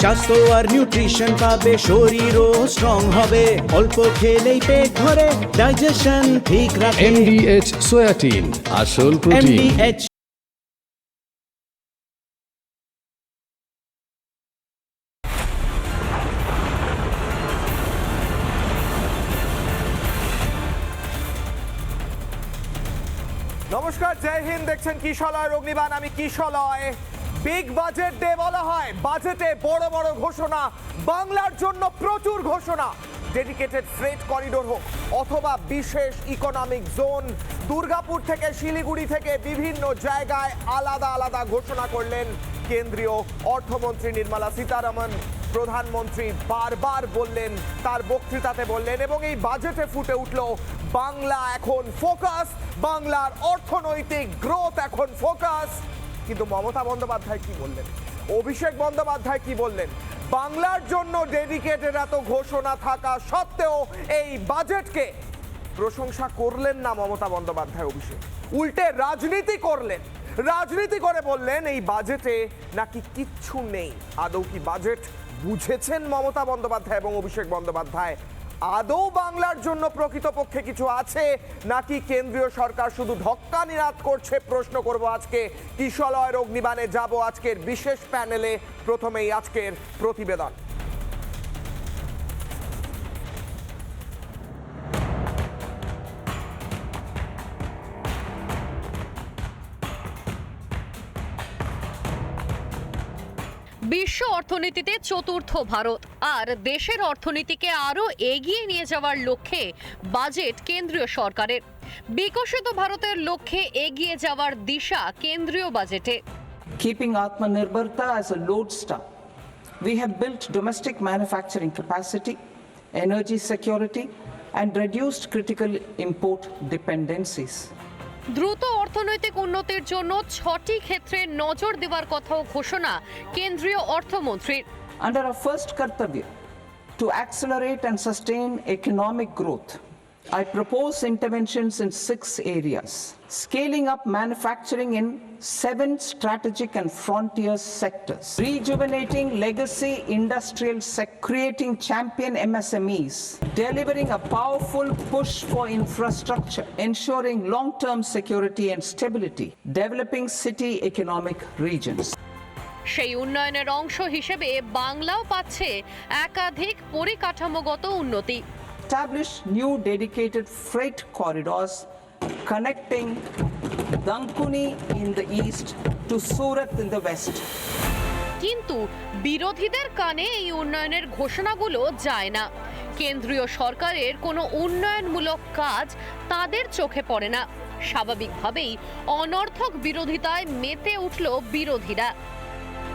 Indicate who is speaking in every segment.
Speaker 1: স্বাস্থ্য আর নিউট্রিশন পাবে, শরীরও স্ট্রং হবে, অল্প খেলেই পেট ভরে ডাইজেশন ঠিক রাখে।
Speaker 2: MDH সোয়াটিন, আসল প্রোটিন।
Speaker 1: MDH
Speaker 3: নমস্কার, জয় হিন্দ। দেখছেন কিশলয় অগ্নিবাণ, আমি কিশলয়। বিগ বাজেট ডে বলা হয়, বাজেটে বড় বড় ঘোষণা, বাংলার জন্য প্রচুর ঘোষণা। ডেডিকেটেড ফ্রেট করিডোর হোক অথবা বিশেষ ইকোনমিক জোন, দুর্গাপুর থেকে শিলিগুড়ি থেকে বিভিন্ন জায়গায় আলাদা আলাদা ঘোষণা করলেন কেন্দ্রীয় অর্থমন্ত্রী নির্মলা সীতারামন। প্রধানমন্ত্রী বারবার বললেন, তার বক্তৃতাতে বললেন, এবং এই বাজেটে ফুটে উঠল বাংলা এখন ফোকাস, বাংলার অর্থনৈতিক গ্রোথ এখন ফোকাস। কিন্তু মমতা বন্দ্যোপাধ্যায় কি বললেন, অভিষেক বন্দ্যোপাধ্যায় কি বললেন? বাংলার জন্য ডেডিকেটেড এত ঘোষণা থাকা সত্ত্বেও এই বাজেটকে প্রশংসা করলেন না মমতা বন্দ্যোপাধ্যায়। অভিষেক উল্টে রাজনীতি করলেন, রাজনীতি করে বললেন এই বাজেটে নাকি কিচ্ছু নেই। আদৌ কি বাজেট বুঝেছেন মমতা বন্দ্যোপাধ্যায় এবং অভিষেক বন্দ্যোপাধ্যায়? আদৌ বাংলার জন্য প্রকৃতপক্ষে কিছু আছে, নাকি কেন্দ্রীয় সরকার শুধু ঢক্কা নিনাদ করছে? প্রশ্ন করব আজকে কিশলয়ের অগ্নিবাণে। যাব আজকের বিশেষ প্যানেলে। প্রথমেই আজকের প্রতিবেদন।
Speaker 4: বিশ্ব অর্থনীতিতে চতুর্থ ভারত আর দেশের অর্থনীতিকে আরো এগিয়ে নিয়ে যাওয়ার লক্ষ্যে বাজেট কেন্দ্রীয় সরকারের। বিকশিত ভারতের লক্ষ্যে এগিয়ে যাওয়ার দিশা কেন্দ্রীয় বাজেটে।
Speaker 5: Keeping Atmanirbharta as a lodestar, we have built domestic manufacturing capacity, energy security, and reduced critical import dependencies.
Speaker 4: দ্রুত অর্থনৈতিক উন্নতির জন্য 6টি ক্ষেত্রে নজর দেওয়ার কথাও ঘোষণা কেন্দ্রীয় অর্থমন্ত্রীর।
Speaker 5: Under our first Kartavya, to accelerate and sustain economic growth, I propose interventions in 6 areas. Scaling up manufacturing in 7 strategic and frontier sectors. Rejuvenating legacy industrial sector. Creating champion MSMEs. Delivering a powerful push for infrastructure. Ensuring long-term security and stability. Developing city economic regions.
Speaker 4: সেই উন্নয়নের অংশ হিসেবে বাংলাও পাচ্ছে একাধিক পরিকাঠামোগত উন্নতি।
Speaker 5: Establish new dedicated freight corridors connecting Dankuni in the east to Surat in the west.
Speaker 4: কিন্তু বিরোধীদের কানে এই উন্নয়নের ঘোষণাগুলো যায় না। কেন্দ্রীয় সরকারের কোনো উন্নয়নমূলক কাজ তাদের চোখে পড়ে না। স্বাভাবিকভাবেই অনর্থক বিরোধিতায় মেতে উঠল বিরোধীরা।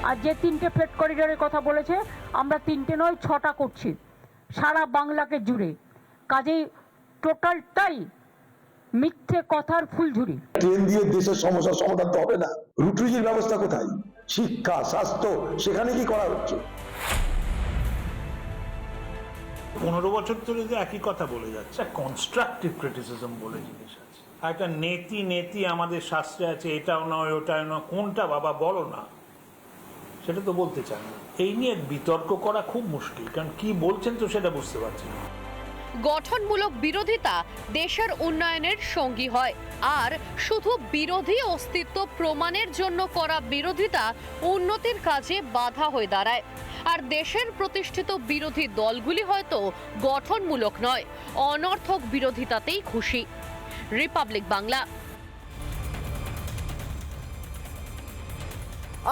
Speaker 6: আর যে 3টে ফ্রেট করিডোরের কথা বলেছে, আমরা 3টে নয় 6টা করছি সারা বাংলাকে জুড়ে। কাজেই টোটালটাই মিথ্যে কথার ফুলঝুরি।
Speaker 7: ট্রেন দিয়ে দেশের সমস্যার সমাধান তো হবে না। রুটরিজির ব্যবস্থা কোথায়? শিক্ষা, স্বাস্থ্য, সেখানে কি করা হচ্ছে?
Speaker 8: 15 বছর ধরে যে একই কথা বলে যাচ্ছে, কনস্ট্রাকটিভ ক্রিটিসিজম বলে জিনিস আছে, একটা নেতি আমাদের শাস্ত্রে আছে, এটাও নয় ওটাও নয়, কোনটা বাবা বলো না, সেটা তো বলতে চান না। এই নিয়ে বিতর্ক করা খুব মুশকিল, কারণ কি বলছেন তো সেটা বুঝতে পারছি না।
Speaker 4: গঠনমূলক বিরোধিতা দেশের উন্নয়নের সঙ্গী হয়, আর শুধু বিরোধী অস্তিত্ব প্রমাণের জন্য করা বিরোধিতা উন্নতির কাজে বাধা হয়ে দাঁড়ায়। আর দেশের প্রতিষ্ঠিত বিরোধী দলগুলি হয়তো গঠনমূলক নয়, অনর্থক বিরোধিতাতেই খুশি। রিপাবলিক বাংলা।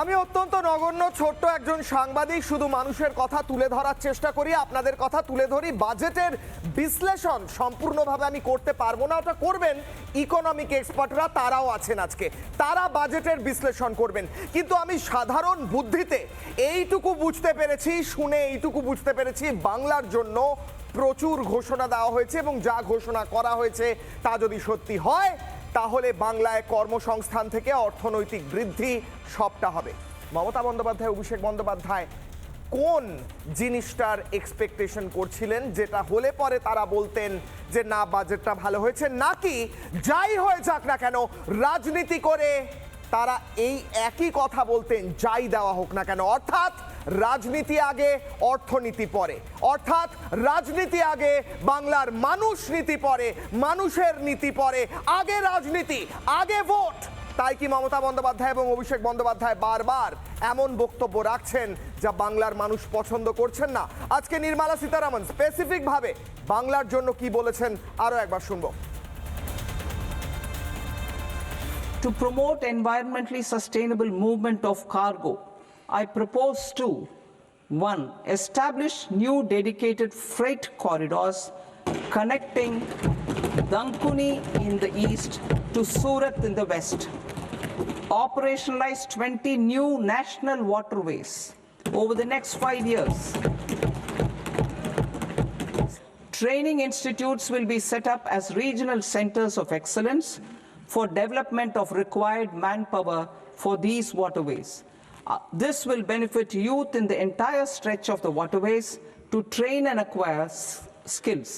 Speaker 3: আমি অত্যন্ত নগণ্য ছোট্ট একজন সাংবাদিক, শুধু মানুষের কথা তুলে ধরার চেষ্টা করি, আপনাদের কথা তুলে ধরি। বাজেটের বিশ্লেষণ সম্পূর্ণভাবে আমি করতে পারবো না, ওটা করবেন ইকোনমিক এক্সপার্টরা, তারাও আছেন আজকে, তারা বাজেটের বিশ্লেষণ করবেন। কিন্তু আমি সাধারণ বুদ্ধিতে এইটুকু বুঝতে পেরেছি, শুনে এইটুকু বুঝতে পেরেছি, বাংলার জন্য প্রচুর ঘোষণা দেওয়া হয়েছে, এবং যা ঘোষণা করা হয়েছে তা যদি সত্যি হয় তাহলে বাংলায় কর্মসংস্থান থেকে অর্থনৈতিক বৃদ্ধি সবটা হবে। মমতা বন্দ্যোপাধ্যায়, অভিষেক বন্দ্যোপাধ্যায় কোন জিনিসটার এক্সপেকটেশন করছিলেন, যেটা হলে পরে তারা বলতেন যে না বাজেটটা ভালো হয়েছে, নাকি যাই হয়ে যাক না কেন রাজনীতি করে তারা এই একই কথা বলতেন যাই দেওয়া হোক না কেন? অর্থাৎ রাজনীতি আগে অর্থনীতি পরে, অর্থাৎ রাজনীতি আগে বাংলার মানুষ নীতি পরে, মানুষের নীতি পরে, আগে রাজনীতি আগে ভোট। তাই কি মমতা বন্দ্যোপাধ্যায় এবং অভিষেক বন্দ্যোপাধ্যায় বারবার এমন বক্তব্য রাখছেন যা বাংলার মানুষ পছন্দ করছেন না? আজকে নির্মলা সীতারামন স্পেসিফিক ভাবে বাংলার জন্য কি বলেছেন আরো একবার শুনবো।
Speaker 5: To promote environmentally sustainable movement of cargo, I propose to 1. Establish new dedicated freight corridors connecting Dankuni in the east to Surat in the west. Operationalize 20 new national waterways over the next 5 years. Training institutes will be set up as regional centers of excellence for development of required manpower for these waterways. This will benefit youth in the entire stretch of the waterways to train and acquire skills.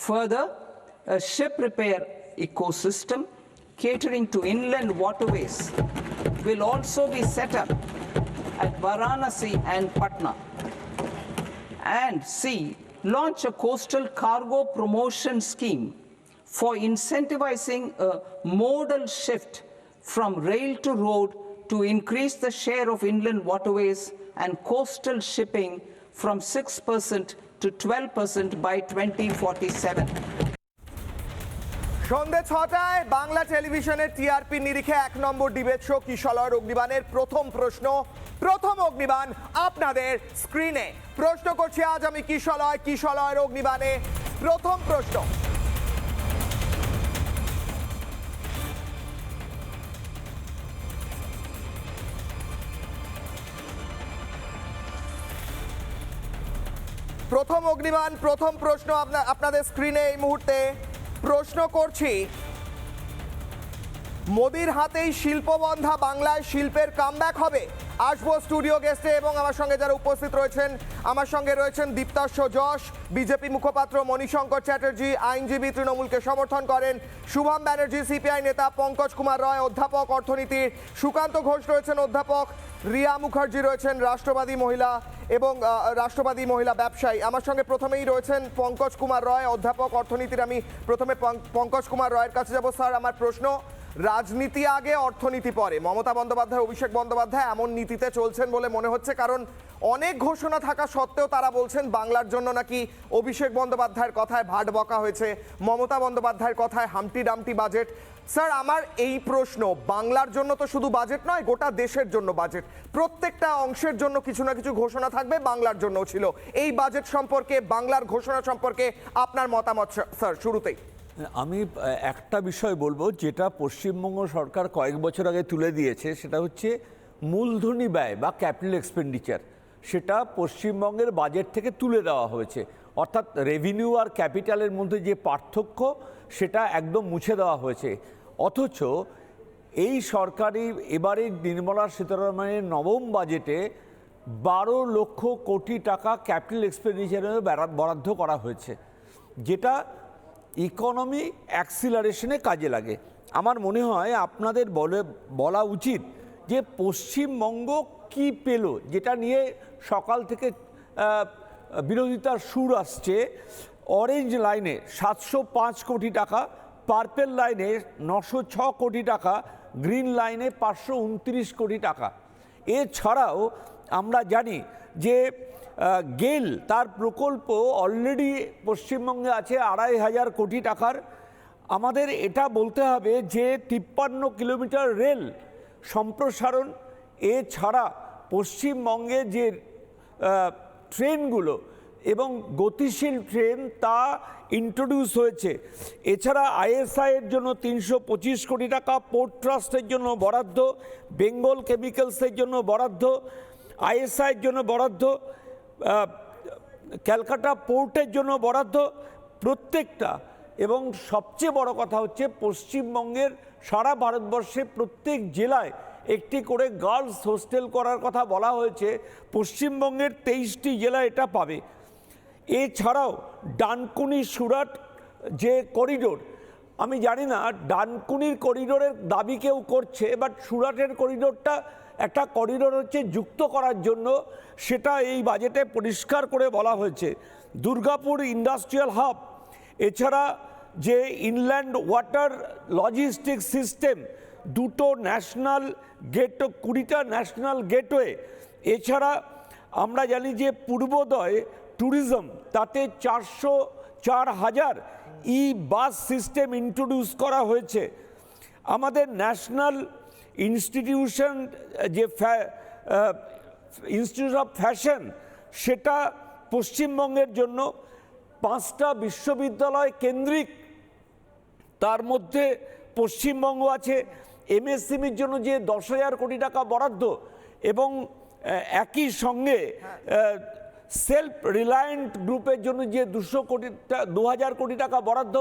Speaker 5: Further, a ship repair ecosystem catering to inland waterways will also be set up at Varanasi and Patna. And C, launch a coastal cargo promotion scheme for incentivizing a modal shift from rail to road to increase the share of inland waterways and coastal shipping from 6% to 12% by 2047.
Speaker 3: সন্ধ্যে 6টায় বাংলা টেলিভিশনের TRP নিরিখে 1 নম্বর debate show কিশলয় অগ্নিবাণের প্রথম প্রশ্ন, প্রথম অগ্নিবাণ আপনাদের স্ক্রিনে। প্রশ্ন করছি আজ আমি কিশলয়ের অগ্নিবাণে প্রথম প্রশ্ন। প্রথম অগ্নিবাণ প্রথম প্রশ্ন আপনাদের স্ক্রিনে এই মুহূর্তে। প্রশ্ন করছি, মোদির হাতেই শিল্পবন্ধা বাংলায় শিল্পের কামব্যাক হবে? আসবো স্টুডিও গেস্টে এবং আমার সঙ্গে যারা উপস্থিত রয়েছেন, আমার সঙ্গে রয়েছেন দীপ্তাস্য যশ, বিজেপি মুখপাত্র মণিশঙ্কর চ্যাটার্জি, আইনজীবী, তৃণমূলকে সমর্থন করেন শুভম ব্যানার্জি, সিপিআই নেতা পঙ্কজ কুমার রয়, অধ্যাপক অর্থনীতির সুকান্ত ঘোষ রয়েছেন, অধ্যাপক রিয়া মুখার্জি রয়েছেন, রাষ্ট্রবাদী মহিলা ব্যবসায়ী। আমার সঙ্গে প্রথমেই রয়েছেন পঙ্কজ কুমার রয়, অধ্যাপক অর্থনীতির। আমি প্রথমে পঙ্কজ কুমার রয়ের কাছে যাব। স্যার, আমার প্রশ্ন, রাজনীতি আগে অর্থনীতি পরে, মমতা বন্দ্যোপাধ্যায় অভিষেক বন্দ্যোপাধ্যায় এমন নীতিতে চলছেন বলে মনে হচ্ছে, কারণ অনেক ঘোষণা থাকা সত্ত্বেও তারা বলছেন বাংলার জন্য নাকি অভিষেক বন্দ্যোপাধ্যায়ের কথায় ভাট বকা হয়েছে, মমতা বন্দ্যোপাধ্যায়ের কথায় হামটি ডামটি বাজেট। স্যার, আমার এই প্রশ্ন, বাংলার জন্য তো শুধু বাজেট নয়, গোটা দেশের জন্য বাজেট, প্রত্যেকটা অংশের জন্য কিছু না কিছু ঘোষণা থাকবে, বাংলার জন্যও ছিল। এই বাজেট সম্পর্কে, বাংলার ঘোষণা সম্পর্কে আপনার মতামত স্যার শুরুতেই।
Speaker 9: আমি একটা বিষয় বলবো যেটা পশ্চিমবঙ্গ সরকার কয়েক বছর আগে তুলে দিয়েছে, সেটা হচ্ছে মূলধনী ব্যয় বা ক্যাপিটাল এক্সপেন্ডিচার। সেটা পশ্চিমবঙ্গের বাজেট থেকে তুলে দেওয়া হয়েছে, অর্থাৎ রেভিনিউ আর ক্যাপিটালের মধ্যে যে পার্থক্য সেটা একদম মুছে দেওয়া হয়েছে। অথচ এই সরকারি এবারে নির্মলা সীতারামনের নবম বাজেটে 12 লক্ষ কোটি টাকা ক্যাপিটাল এক্সপেন্ডিচারে বরাদ্দ করা হয়েছে, যেটা ইকোনমি অ্যাক্সিলারেশনে কাজে লাগে। আমার মনে হয় আপনাদের বলা উচিত যে পশ্চিমবঙ্গ কি পেল, যেটা নিয়ে সকাল থেকে বিরোধিতার সুর আসছে। অরেঞ্জ লাইনে 705 কোটি টাকা, পার্পেল লাইনে 906 কোটি টাকা, গ্রিন লাইনে 529 কোটি টাকা। এছাড়াও আমরা জানি যে গেল তার প্রকল্প অলরেডি পশ্চিমবঙ্গে আছে 2,500 কোটি টাকার। আমাদের এটা বলতে হবে যে 53 কিলোমিটার রেল সম্প্রসারণ, এছাড়া পশ্চিমবঙ্গে যে ট্রেনগুলো এবং গতিশীল ট্রেন তা ইন্ট্রোডিউস হয়েছে। এছাড়া আইএসআই এর জন্য 325 কোটি টাকা, পোর্ট ট্রাস্টের জন্য বরাদ্দ, বেঙ্গল কেমিক্যালসের জন্য বরাদ্দ, আইএসআই এর জন্য বরাদ্দ, ক্যালকাটা পোর্টের জন্য বরাদ্দ, প্রত্যেকটা। এবং সবচেয়ে বড় কথা হচ্ছে পশ্চিমবঙ্গের সারা ভারতবর্ষে প্রত্যেক জেলায় একটি করে গার্লস হোস্টেল করার কথা বলা হয়েছে। পশ্চিমবঙ্গের 23টি জেলা এটা পাবে। এছাড়াও ডানকুনি সুরাট যে করিডোর, আমি জানি না ডানকুনির করিডোরের দাবি কেউ করছে, বাট সুরাটের করিডোরটা একটা করিডোর হচ্ছে যুক্ত করার জন্য, সেটা এই বাজেটে পরিষ্কার করে বলা হয়েছে। দুর্গাপুর ইন্ডাস্ট্রিয়াল হাব, এছাড়া যে ইনল্যান্ড ওয়াটার লজিস্টিক সিস্টেম, দুটো ন্যাশনাল গেট, 20টা ন্যাশনাল গেটওয়ে, এছাড়া আমরা জানি যে পূর্বোদয় ট্যুরিজম, তাতে 4,000 ই বাস সিস্টেম ইন্ট্রোডিউস করা হয়েছে। আমাদের ন্যাশনাল ইনস্টিটিউশন যে ইনস্টিটিউট অফ ফ্যাশন, সেটা পশ্চিমবঙ্গের জন্য 5টা বিশ্ববিদ্যালয় কেন্দ্রিক, তার মধ্যে পশ্চিমবঙ্গ আছে। এমএসএমইর জন্য যে 10,000 কোটি টাকা বরাদ্দ, এবং একই সঙ্গে সেলফ রিলায়েন্ট গ্রুপের জন্য যে 2,000 কোটি টাকা বরাদ্দ,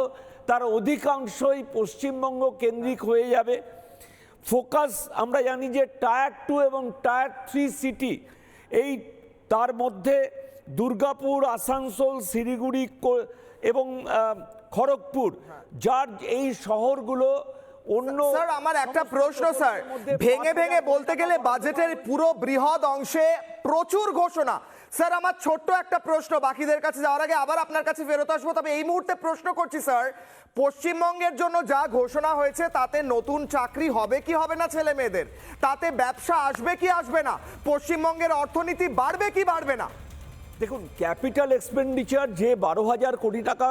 Speaker 9: তার অধিকাংশই পশ্চিমবঙ্গ কেন্দ্রিক হয়ে যাবে। ফোকাস আমরা জানি যে টায়ার 2 এবং টায়ার 3 সিটি, এই তার মধ্যে দুর্গাপুর, আসানসোল, শিলিগুড়ি এবং খড়গপুর, যার এই শহরগুলো অন্য।
Speaker 3: স্যার আমার একটা প্রশ্ন স্যার, ভেঙে ভেঙে বলতে গেলে বাজেটের পুরো বৃহৎ অংশে প্রচুর ঘোষণা। স্যার আমার ছোট্ট একটা প্রশ্ন, বাকিদের কাছে যাওয়ার আগে আবার আপনার কাছে ফেরত আসবো, তবে এই মুহূর্তে প্রশ্ন করছি স্যার, পশ্চিমবঙ্গের জন্য যা ঘোষণা হয়েছে তাতে নতুন চাকরি হবে কি হবে না ছেলে মেয়েদের, তাতে ব্যবসা আসবে কি আসবে না, পশ্চিমবঙ্গের অর্থনীতি বাড়বে কি বাড়বে না?
Speaker 9: দেখুন, ক্যাপিটাল এক্সপেন্ডিচার যে 12,000 কোটি টাকা,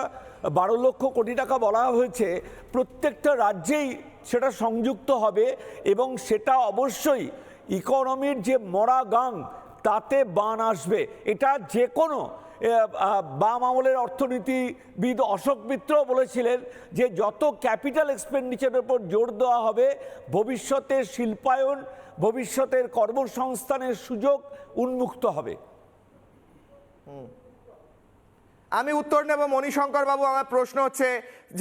Speaker 9: 12 লক্ষ কোটি টাকা বলা হয়েছে, প্রত্যেকটা রাজ্যেই সেটা সংযুক্ত হবে, এবং সেটা অবশ্যই ইকোনমির যে মরা গাং, তাতে বান আসবে। এটা যে কোনো বাম আমলের অর্থনীতিবিদ অশোক মিত্র বলেছিলেন যে যত ক্যাপিটাল এক্সপেন্ডিচারের উপর জোর দেওয়া হবে, ভবিষ্যতের শিল্পায়ন, ভবিষ্যতের কর্মসংস্থানের সুযোগ উন্মুক্ত হবে।
Speaker 3: আমি উত্তর নেব মণিশঙ্কর বাবু। আমার প্রশ্ন হচ্ছে,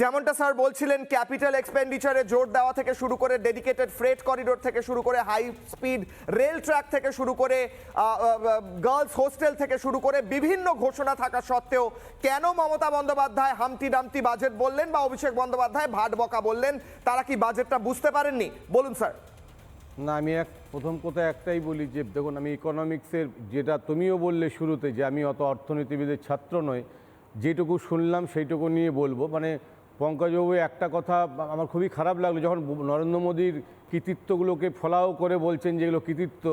Speaker 3: যেমনটা স্যার বলছিলেন ক্যাপিটাল এক্সপেন্ডিচারে জোর দেওয়া থেকে শুরু করে ডেডিকেটেড ফ্রেট করিডোর থেকে শুরু করে হাই স্পিড রেল ট্র্যাক থেকে শুরু করে গার্লস হোস্টেল থেকে শুরু করে বিভিন্ন ঘোষণা থাকা সত্ত্বেও কেন মমতা বন্দ্যোপাধ্যায় হামটি ডামটি বাজেট বললেন বা অভিষেক বন্দ্যোপাধ্যায় ভাট বকা বললেন? তারা কি বাজেটটা বুঝতে পারেননি? বলুন স্যার।
Speaker 10: না, আমি প্রথম কথা একটাই বলি যে দেখুন, আমি ইকোনমিক্সের, যেটা তুমিও বললে শুরুতে যে আমি অত অর্থনীতিবিদের ছাত্র নই, যেটুকু শুনলাম সেইটুকু নিয়ে বলবো। মানে পঙ্কজবাবু একটা কথা আমার খুবই খারাপ লাগলো, যখন নরেন্দ্র মোদীর কৃতিত্বগুলোকে ফলাও করে বলছেন যেগুলো কৃতিত্ব,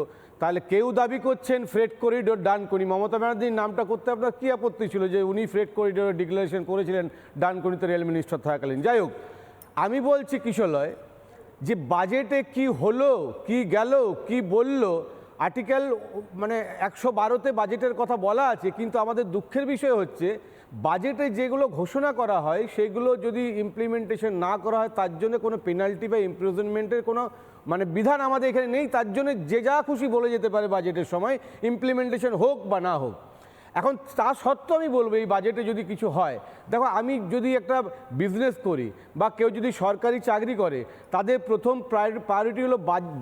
Speaker 10: তাহলে কেউ দাবি করছেন ফ্রেট করিডোর ডানকুনি, মমতা ব্যানার্জির নামটা করতে আপনার কী আপত্তি ছিল যে উনি ফ্রেট করিডোরের ডিক্লারেশন করেছিলেন ডানকুনিতে রেল মিনিস্টার থাকাকালীন? যাই হোক, আমি বলছি কিশলয় যে বাজেটে কি হলো, কি গেল, কি বলল, আর্টিকেল মানে 112তে বাজেটের কথা বলা আছে, কিন্তু আমাদের দুঃখের বিষয় হচ্ছে বাজেটে যেগুলো ঘোষণা করা হয় সেগুলো যদি ইমপ্লিমেন্টেশন না করা হয়, তার জন্য কোনো পেনাল্টি বা ইমপ্রিজনমেন্টের কোনো মানে বিধান আমাদের এখানে নেই। তার জন্য যে যা খুশি বলে যেতে পারে বাজেটের সময়, ইমপ্লিমেন্টেশন হোক বা না হোক। এখন তা সত্ত্বেও আমি বলবো এই বাজেটে যদি কিছু হয়, দেখো আমি যদি একটা বিজনেস করি বা কেউ যদি সরকারি চাকরি করে, তাদের প্রথম প্রায়োরিটি হলো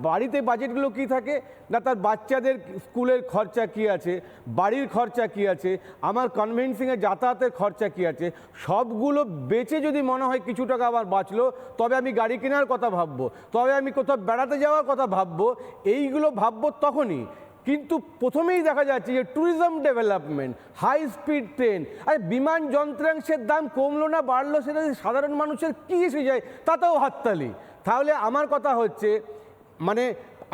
Speaker 10: বাড়িতে বাজেটগুলো কী থাকে না, তার বাচ্চাদের স্কুলের খরচা কী আছে, বাড়ির খরচা কী আছে, আমার কনভেন্সিংয়ে যাতায়াতের খরচা কী আছে, সবগুলো বেচে যদি মনে হয় কিছু টাকা আবার বাঁচলো, তবে আমি গাড়ি কেনার কথা ভাববো, তবে আমি কোথাও বেড়াতে যাওয়ার কথা ভাববো। এইগুলো ভাববো তখনই, কিন্তু প্রথমেই দেখা যাচ্ছে যে tourism development, high speed train, আর বিমান যন্ত্রাংশের দাম কমলো না বাড়লো, সেটা সাধারণ মানুষের কী এসে যায় তাতেও হাততালি। তাহলে আমার কথা হচ্ছে মানে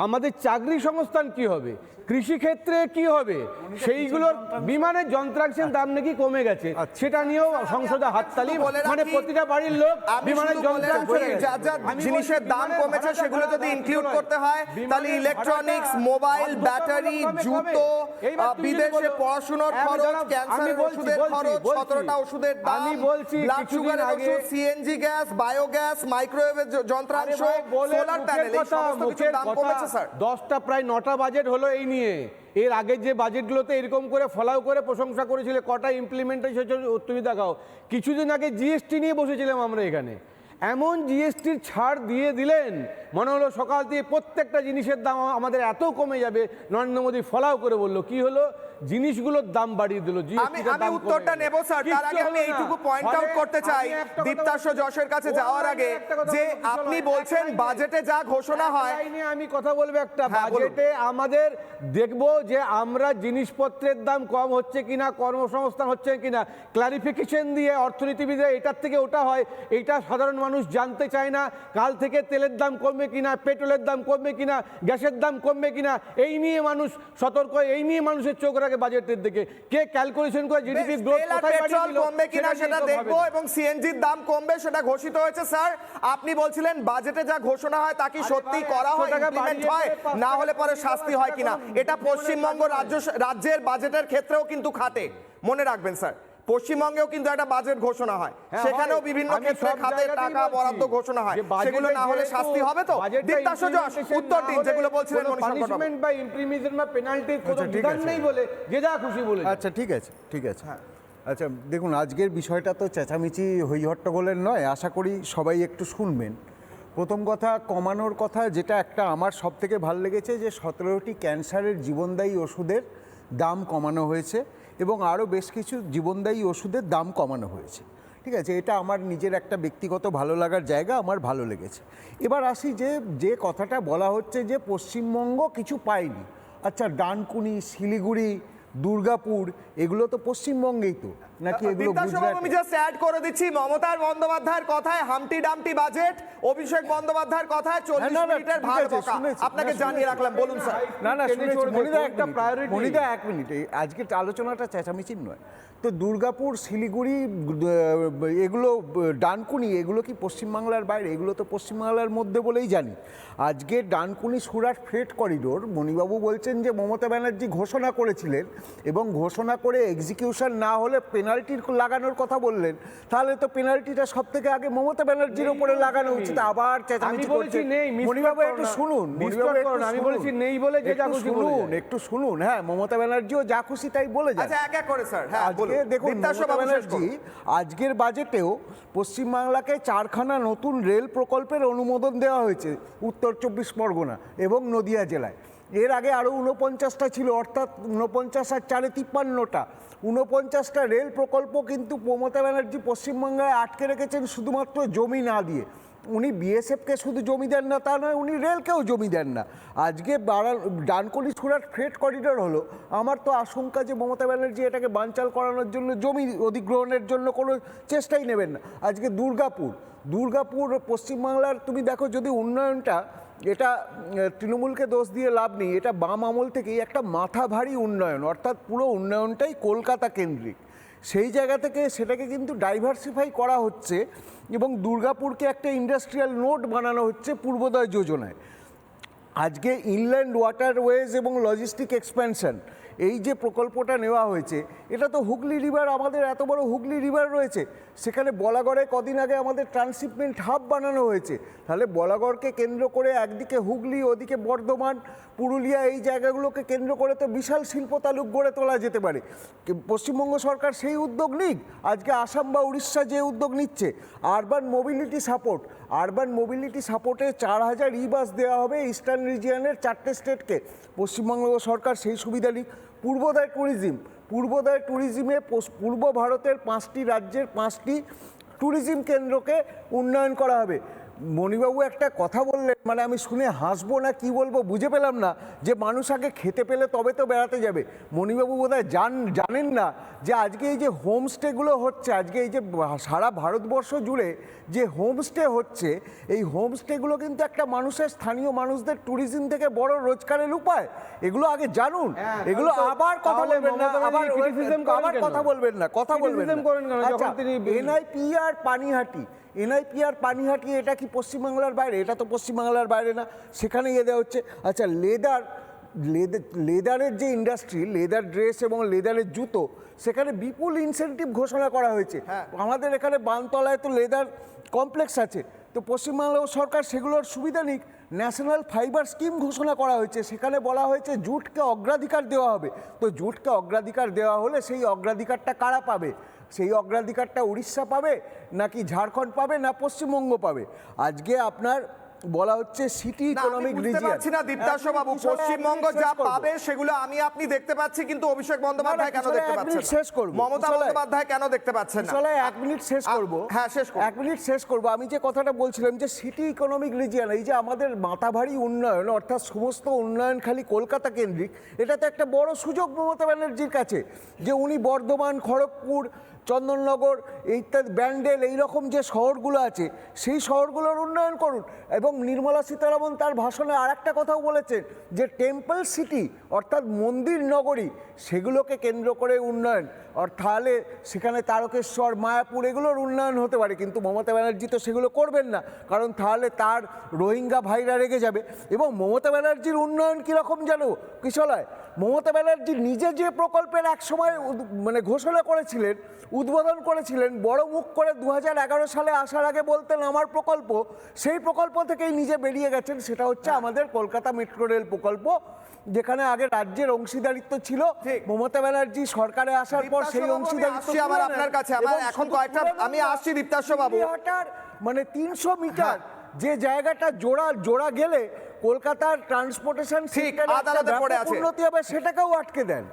Speaker 10: আমাদের চাকরি সংস্থান কি হবে, কৃষিক্ষেত্রে কি হবে, সেইগুলোর বিমানের যন্ত্রাংশের দাম নাকি কমে গেছে, সেটা নিয়েও সংসদে হাততালি। মানে প্রতিটা বাড়ির লোক বিমানের
Speaker 3: জিনিসের দাম কমেছে সেগুলো যদি ইনক্লুড করতে হয়, তাহলে ইলেকট্রনিক্স, মোবাইল, ব্যাটারি, জুতো, বিদেশে পড়াশোনার খরচ, ক্যান্সারের ওষুধের খরচ, 17টা ওষুধের দাম, ব্লাড সুগারের ওষুধ, সিএনজি গ্যাস, বায়োগ্যাস, মাইক্রোওয়েভের যন্ত্রাংশ, সোলার প্যানেল, এই সমস্ত কিছুর দাম কমেছে স্যার।
Speaker 10: 10টা প্রায় 9টা বাজেট হলো এই নিয়ে। এর আগে যে বাজেটগুলোতে এরকম করে ফলাও করে প্রশংসা করেছিল, কটা ইমপ্লিমেন্টেশন তুমি দেখাও। কিছুদিন আগে জিএসটি নিয়ে বসেছিলাম আমরা এখানে, এমন জিএসটির ছাড় দিয়ে দিলেন, মনে হলো সকাল থেকে প্রত্যেকটা জিনিসের দাম আমাদের এত কমে যাবে। নরেন্দ্র মোদী ফলাও করে বললো, কি হলো জিনিসগুলোর দাম বাড়িয়ে দিল।
Speaker 3: আমি উত্তরটা নেব স্যার, তার আগে আমি এইটুকু পয়েন্ট আউট করতে চাই দীপ্তাশ্ব যশের কাছে যাওয়ার আগে, যে আপনি বলছেন বাজেটে যা ঘোষণা হয়,
Speaker 10: আমি কথা বলবো একটা,
Speaker 3: হ্যাঁ, বলুন।
Speaker 10: বাজেটে আমাদের দেখবো যে আমরা জিনিসপত্রের দাম কম হচ্ছে কিনা, কর্মসংস্থান হচ্ছে কিনা, ক্লারিফিকেশন দিয়ে অর্থনীতিবিদরা এটার থেকে ওটা হয়, এইটা সাধারণ মানুষ জানতে চায় না। কাল থেকে তেলের দাম কমবে কিনা, পেট্রোলের দাম কমবে কিনা, গ্যাসের দাম কমবে কিনা, এই নিয়ে মানুষ সতর্ক, এই নিয়ে মানুষের চোখ রাখে বাজেটের দিকে। কে ক্যালকুলেশন করে জিডিপি গ্রোথ
Speaker 3: তেল আর
Speaker 10: কোথায় বাড়িয়ে
Speaker 3: পেট্রোল
Speaker 10: দিল
Speaker 3: কমবে কিনা সেটা
Speaker 10: নিয়ে তো
Speaker 3: দেখবো,
Speaker 10: ভাবে না।
Speaker 3: এবং সিএনজির দাম কমবে সেটা ঘোষিত হয়েছে। স্যার আপনি বলছিলেন বাজেটে যা ঘোষণা হয় তা কি সত্যি করা হয়, ইমপ্লিমেন্ট হয়, না হলে পরে শাস্তি হয় কিনা, এটা পশ্চিমবঙ্গ রাজ্যের বাজেটের ক্ষেত্রেও কিন্তু খাটে, মনে রাখবেন স্যার। পশ্চিমবঙ্গেও কিন্তু একটা বাজেট ঘোষণা হয়, সেখানেও বিভিন্ন ক্ষেত্রে খাতে টাকা বরাদ্দ ঘোষণা হয়, সেগুলো না হলে শাস্তি হবে। তো দীপ্তাশ্ব যশ উত্তর দিন যেগুলো বলছিলেন
Speaker 10: পানিশমেন্ট বা ইমপ্লিমেন্টেশন বা পেনাল্টির কোনো বিধান নেই বলে যে যা খুশি বলে।
Speaker 11: আচ্ছা ঠিক আছে, ঠিক আছে। আচ্ছা দেখুন, আজকের বিষয়টা তো চেঁচামেচি হই হট্টগোলের নয়, আশা করি সবাই একটু শুনবেন। প্রথম কথা, কমানোর কথা যেটা একটা আমার সব থেকে ভালো লেগেছে, যে 17টি ক্যান্সারের জীবনদায়ী ওষুধের দাম কমানো হয়েছে এবং আরও বেশ কিছু জীবনদায়ী ওষুধের দাম কমানো হয়েছে। ঠিক আছে, এটা আমার নিজের একটা ব্যক্তিগত ভালো লাগার জায়গা, আমার ভালো লেগেছে। এবার আসি যে কথাটা বলা হচ্ছে যে পশ্চিমবঙ্গ কিছু পায়নি। আচ্ছা, ডানকুনি, শিলিগুড়ি, দুর্গাপুর এগুলো তো পশ্চিমবঙ্গেই তো, নাকি এগুলো গুজরাট?
Speaker 3: আমি জাস্ট অ্যাড করে দিচ্ছি, মমতা বন্দ্যোপাধ্যায়ের কথায় হামটি ডামটি বাজেট, অভিষেক বন্দ্যোপাধ্যায়ের কথায় 40 মিনিটের ভাগ বকা। আপনাকে জানিয়ে রাখলাম, বলুন স্যার।
Speaker 11: না শুনেছি মনিদা, একটা প্রায়োরিটি। মনিদা এক মিনিট, আজকের আলোচনাটা চেঁচামেচির নয় তো। দুর্গাপুর, শিলিগুড়ি, এগুলো ডানকুনি, এগুলো কি পশ্চিমবাংলার বাইরে? এগুলো তো পশ্চিমবাংলার মধ্যে বলেই জানি। আজকে ডানকুনি সুরাট ফ্রেট করিডোর, মণিবাবু বলছেন যে মমতা ব্যানার্জি ঘোষণা করেছিলেন এবং ঘোষণা করে এক্সিকিউশন না হলে পেনাল্টি লাগানোর কথা বললেন, তাহলে তো পেনাল্টিটা সব থেকে আগে মমতা ব্যানার্জির উপরে লাগানো উচিত। আবার চেঁচামেচি করছেন। মণিবাবু একটু শুনুন,
Speaker 10: আমি বলেছি নেই বলে যে যা খুশি বলুন,
Speaker 11: একটু শুনুন। হ্যাঁ, মমতা ব্যানার্জিও যা খুশি তাই বলে যায়।
Speaker 3: আচ্ছা, এক এক করে স্যার। হ্যাঁ
Speaker 11: আজকে দেখুন, মমতা ব্যানার্জি আজকের বাজেটেও পশ্চিমবাংলাকে 4খানা নতুন রেল প্রকল্পের অনুমোদন দেওয়া হয়েছে উত্তর 24 পরগনা এবং নদিয়া জেলায়। এর আগে আরও 49টা ছিল, অর্থাৎ 49 আর 4 53টা। 49টা রেল প্রকল্প কিন্তু মমতা ব্যানার্জি পশ্চিমবঙ্গে আটকে রেখেছেন শুধুমাত্র জমি না দিয়ে। উনি বিএসএফকে শুধু জমি দেন না তা নয়, উনি রেলকেও জমি দেন না। আজকে ডানকুনি সুরাট ফ্রেট করিডোর হলো, আমার তো আশঙ্কা যে মমতা ব্যানার্জি এটাকে বানচাল করানোর জন্য জমি অধিগ্রহণের জন্য কোনো চেষ্টাই নেবেন না। আজকে দুর্গাপুর পশ্চিমবাংলার তুমি দেখো, যদি উন্নয়নটা, এটা তৃণমূলকে দোষ দিয়ে লাভ নেই, এটা বাম আমল থেকেই একটা মাথা ভারী উন্নয়ন, অর্থাৎ পুরো উন্নয়নটাই কলকাতা কেন্দ্রিক। সেই জায়গা থেকে সেটাকে কিন্তু ডাইভার্সিফাই করা হচ্ছে এবং দুর্গাপুরকে একটা ইন্ডাস্ট্রিয়াল নোড বানানো হচ্ছে পূর্বোদয় যোজনায়। আজকে ইনল্যান্ড ওয়াটারওয়েজ এবং লজিস্টিক এক্সপ্যানশন, এই যে প্রকল্পটা নেওয়া হয়েছে, এটা তো হুগলি রিভার, আমাদের এত বড় হুগলি রিভার রয়েছে, সেখানে বলাগড়ে কদিন আগে আমাদের ট্রান্সশিপমেন্ট হাব বানানো হয়েছে। তাহলে বলাগড়কে কেন্দ্র করে একদিকে হুগলি, ওদিকে বর্ধমান, পুরুলিয়া, এই জায়গাগুলোকে কেন্দ্র করে তো বিশাল শিল্প তালুক গড়ে তোলা যেতে পারে। পশ্চিমবঙ্গ সরকার সেই উদ্যোগ নিক। আজকে আসাম বা উড়িষ্যা যে উদ্যোগ নিচ্ছে, আরবান মোবিলিটি সাপোর্টে 4000 ই-বাস দেওয়া হবে ইস্টার্ন রিজিয়নের 4টে স্টেটকে। পশ্চিমবঙ্গ সরকার সেই সুবিধা নিক। পূর্বোদয় ট্যুরিজমে পূর্ব ভারতের 5টি রাজ্যের 5টি ট্যুরিজম কেন্দ্রকে উন্নয়ন করা হবে। মণিবাবু একটা কথা বললেন, মানে আমি শুনে হাসবো না কি বলবো বুঝে পেলাম না, যে মানুষ আগে খেতে পেলে তবে তো বেড়াতে যাবে। মণিবাবু বোধহয় জানেন না যে আজকে এই যে হোমস্টেগুলো হচ্ছে, আজকে এই যে সারা ভারতবর্ষ জুড়ে যে হোমস্টে হচ্ছে, এই হোমস্টেগুলো কিন্তু একটা মানুষের, স্থানীয় মানুষদের ট্যুরিজম থেকে বড় রোজগারের উপায়। এগুলো আগে জানুন। এগুলো আবার কথা বলবেন না, কথা বলবেন না। আচ্ছা, এনআইপিআর পানিহাটি, এটা কি পশ্চিমবাংলার বাইরে? এটা তো পশ্চিমবাংলার বাইরে না, সেখানে দেওয়া হচ্ছে। আচ্ছা, লেদারের যে ইন্ডাস্ট্রি, লেদার ড্রেস এবং লেদারের জুতো, সেখানে বিপুল ইনসেনটিভ ঘোষণা করা হয়েছে। আমাদের এখানে বানতলায় তো লেদার কমপ্লেক্স আছে, তো পশ্চিমবাংলা সরকার সেগুলোর সুবিধা নিক। ন্যাশনাল ফাইবার স্কিম ঘোষণা করা হয়েছে, সেখানে বলা হয়েছে জুটকে অগ্রাধিকার দেওয়া হবে। তো জুটকে অগ্রাধিকার দেওয়া হলে সেই অগ্রাধিকারটা কারা পাবে? সেই অগ্রাধিকারটা উড়িষ্যা পাবে, নাকি ঝাড়খণ্ড পাবে, না পশ্চিমবঙ্গ পাবে? আজকে আপনার বলা হচ্ছে সিটি
Speaker 3: না, আমি
Speaker 11: ইকোনমিক
Speaker 3: বুঝতে
Speaker 11: রিজিয়ন।
Speaker 3: পারছি না দীপ্তাংশু বাবু, পশ্চিমবঙ্গ যা পাবে সেগুলো আমি আপনি দেখতে পাচ্ছি, কিন্তু অভিষেক বন্দ্যোপাধ্যায় কেন দেখতে পাচ্ছেন না?
Speaker 11: শেষ করব।
Speaker 3: মমতা বন্দ্যোপাধ্যায় কেন দেখতে পাচ্ছেন না?
Speaker 11: চলে 1 মিনিট শেষ করব।
Speaker 3: হ্যাঁ, শেষ করুন।
Speaker 11: 1 মিনিট শেষ করব। আমি যে কথাটা বলছিলাম যে সিটি ইকোনমিক রিজিয়ন, এই যে আমাদের মাথাভারী উন্নয়ন, অর্থাৎ সমস্ত উন্নয়ন খালি কলকাতা কেন্দ্রিক, এটা তো একটা বড় সুযোগ মমতা ব্যানার্জির কাছে, যে উনি বর্ধমান, খড়গপুর, চন্দননগর ইত্যাদি, ব্যান্ডেল, এইরকম যে শহরগুলো আছে সেই শহরগুলোর উন্নয়ন করুন। এবং নির্মলা সীতারামন তার ভাষণে আর একটা কথাও বলেছেন যে টেম্পল সিটি অর্থাৎ মন্দির নগরী, সেগুলোকে কেন্দ্র করে উন্নয়ন, আর তাহলে সেখানে তারকেশ্বর, মায়াপুর এগুলোর উন্নয়ন হতে পারে। কিন্তু মমতা ব্যানার্জি তো সেগুলো করবেন না, কারণ তাহলে তার রোহিঙ্গা ভাইরা রেগে যাবে। এবং মমতা ব্যানার্জির উন্নয়ন কীরকম জানো কিশলয়? মমতা ব্যানার্জি নিজে যে প্রকল্পের একসময় মানে ঘোষণা করেছিলেন, উদ্বোধন করেছিলেন, বড় মুখ করে 2011 সালে আসার আগে বলতেন আমার প্রকল্প, সেই প্রকল্প থেকেই নিজে বেরিয়ে গেছেন। সেটা হচ্ছে আমাদের কলকাতা মেট্রো রেল প্রকল্প, যেখানে আগে রাজ্যের অংশীদারিত্ব ছিল। মমতা ব্যানার্জি সরকারে আসার পর সেই অংশীদারিত্ব
Speaker 3: আবার আপনার কাছে আমার এখন কয়েকটা, আমি আসছি দীপ্তাংশু বাবু।
Speaker 11: মানে 300 মিটার যে জায়গাটা জোড়া গেলে কলকাতার ট্রান্সপোর্টেশন
Speaker 3: আদালতে পড়ে আছে,
Speaker 11: উন্নতি হবে, সেটাকেও আটকে দেন।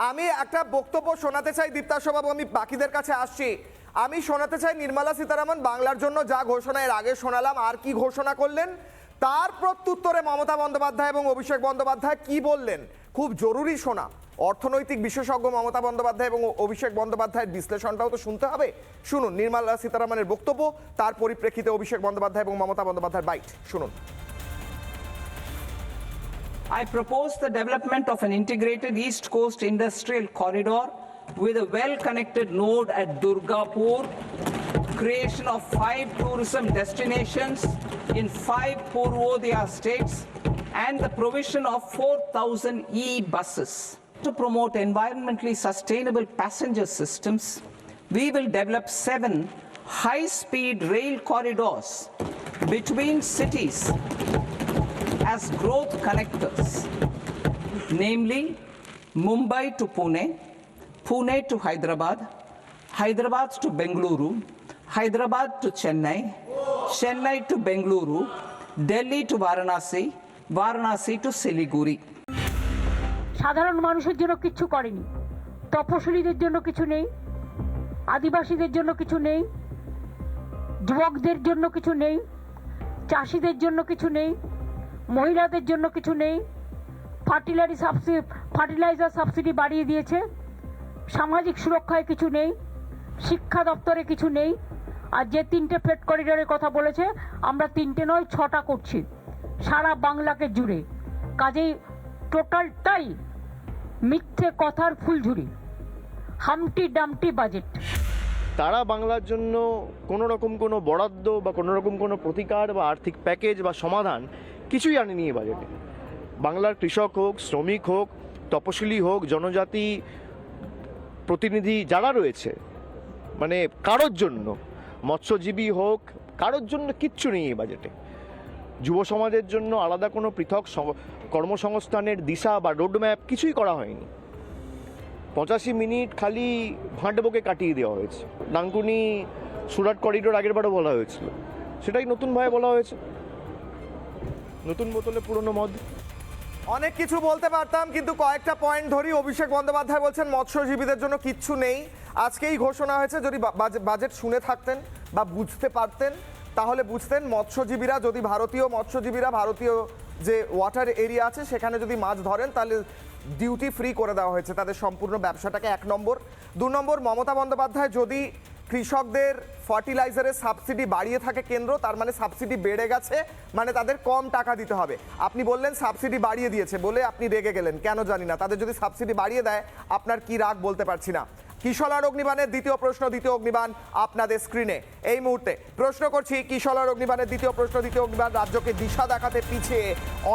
Speaker 3: আমি একটা বক্তব্য শোনাতে চাই দীপ্তাংশু বাবু, আমি বাকিদের কাছে আসছি। আমি শোনাতে চাই নির্মলা সীতারামন বাংলার জন্য যা ঘোষণা এর আগে শোনালাম, আর কি ঘোষণা করলেন তার প্রত্যুত্তরে মমতা বন্দ্যোপাধ্যায় এবং অভিষেক বন্দ্যোপাধ্যায় কি বললেন, খুব জরুরি শোনা। অর্থনৈতিক বিশেষজ্ঞ মমতা বন্দ্যোপাধ্যায় এবং অভিষেক বন্দ্যোপাধ্যায়ের বিশ্লেষণটাও তো শুনতে হবে। শুনুন নির্মলা সীতারামনের বক্তব্য, তার পরিপ্রেক্ষিতে অভিষেক বন্দ্যোপাধ্যায় এবং মমতা বন্দ্যোপাধ্যায়ের বাইট শুনুন।
Speaker 5: I propose the development of an integrated East Coast industrial corridor with a well-connected node at Durgapur, creation of 5 tourism destinations in 5 Purvodaya states, and the provision of 4,000 e-buses. To promote environmentally sustainable passenger systems, we will develop 7 high-speed rail corridors between cities as growth connectors, namely Mumbai to Pune, Pune to Hyderabad, Hyderabad to Bengaluru, Hyderabad to Chennai, Chennai to Bengaluru, Delhi to Varanasi, Varanasi to Siliguri.
Speaker 6: সাধারণ মানুষের জন্য কিছু করেনি, তপশিলীদের জন্য কিছু নেই, আদিবাসীদের জন্য কিছু নেই, যুবকদের জন্য কিছু নেই, চাষিদের জন্য কিছু নেই, মহিলাদের জন্য কিছু নেই। ফার্টিলাইজার সাবসিডি বাড়িয়ে দিয়েছে, সামাজিক সুরক্ষায় কিছু নেই, শিক্ষা দপ্তরে কিছু নেই। আর যে 3টে ফ্রেট করিডোরের কথা বলেছে, আমরা 3টে নয় 6টা করছি সারা বাংলাকে জুড়ে। কাজেই টোটালটাই মিথ্যে কথার ফুলঝুরি, হামটি ডামটি বাজেট।
Speaker 12: তারা বাংলার জন্য কোনো রকম কোনো বরাদ্দ বা কোনো রকম কোনো প্রতিকার বা আর্থিক প্যাকেজ বা সমাধান কিছুই আনেনি এই বাজেটে। বাংলার কৃষক হোক, শ্রমিক হোক, তপশিলি হোক, জনজাতি প্রতিনিধি যারা রয়েছে, মানে কারোর জন্য, মৎস্যজীবী হোক, কারোর জন্য কিচ্ছু নেই এই বাজেটে। যুব সমাজের জন্য আলাদা কোনো পৃথক কর্মসংস্থানের দিশা বা রোডম্যাপ কিছুই করা হয়নি। 85 মিনিট খালি ভাঁটবকে কাটিয়ে দেওয়া হয়েছে। ডানকুনি সুরাট করিডোর আগেরবারও বলা হয়েছিল, সেটাই নতুনভাবে বলা হয়েছে, নতুন বোতলে পুরনো মদ।
Speaker 3: অনেক কিছু বলতে পারতাম, কিন্তু কয়েকটা পয়েন্ট ধরি। অভিষেক বন্দ্যোপাধ্যায় বলছেন মৎস্যজীবীদের জন্য কিচ্ছু নেই, আজকেই ঘোষণা হয়েছে। যদি বাজেট শুনে থাকতেন বা বুঝতে পারতেন তাহলে বুঝতেন মৎস্যজীবীরা, যদি ভারতীয় মৎস্যজীবীরা ভারতীয় যে ওয়াটার এরিয়া আছে সেখানে যদি মাছ ধরেন তাহলে ডিউটি ফ্রি করে দেওয়া হয়েছে তাদের সম্পূর্ণ ব্যবসাটাকে। 1 নম্বর। 2 নম্বর, মমতা বন্দ্যোপাধ্যায় যদি কৃষকদের ফার্টিলাইজারের সাবসিডি বাড়িয়ে থাকে কেন্দ্র, তার মানে সাবসিডি বেড়ে গেছে, মানে তাদের কম টাকা দিতে হবে। আপনি বললেন সাবসিডি বাড়িয়ে দিয়েছে বলে আপনি রেগে গেলেন, কেন জানি না। তাদের যদি সাবসিডি বাড়িয়ে দেয় আপনার কি রাগ বলতে পারছি না। কিশলয় অগ্নিবাণের দ্বিতীয় প্রশ্ন, দ্বিতীয় অগ্নিবাণ আপনাদের স্ক্রিনে এই মুহূর্তে। প্রশ্ন করছি কিশলয় অগ্নিবাণের দ্বিতীয় প্রশ্ন, দ্বিতীয় অগ্নিবাণ। রাজ্যকে দিশা দেখাতে পিছিয়ে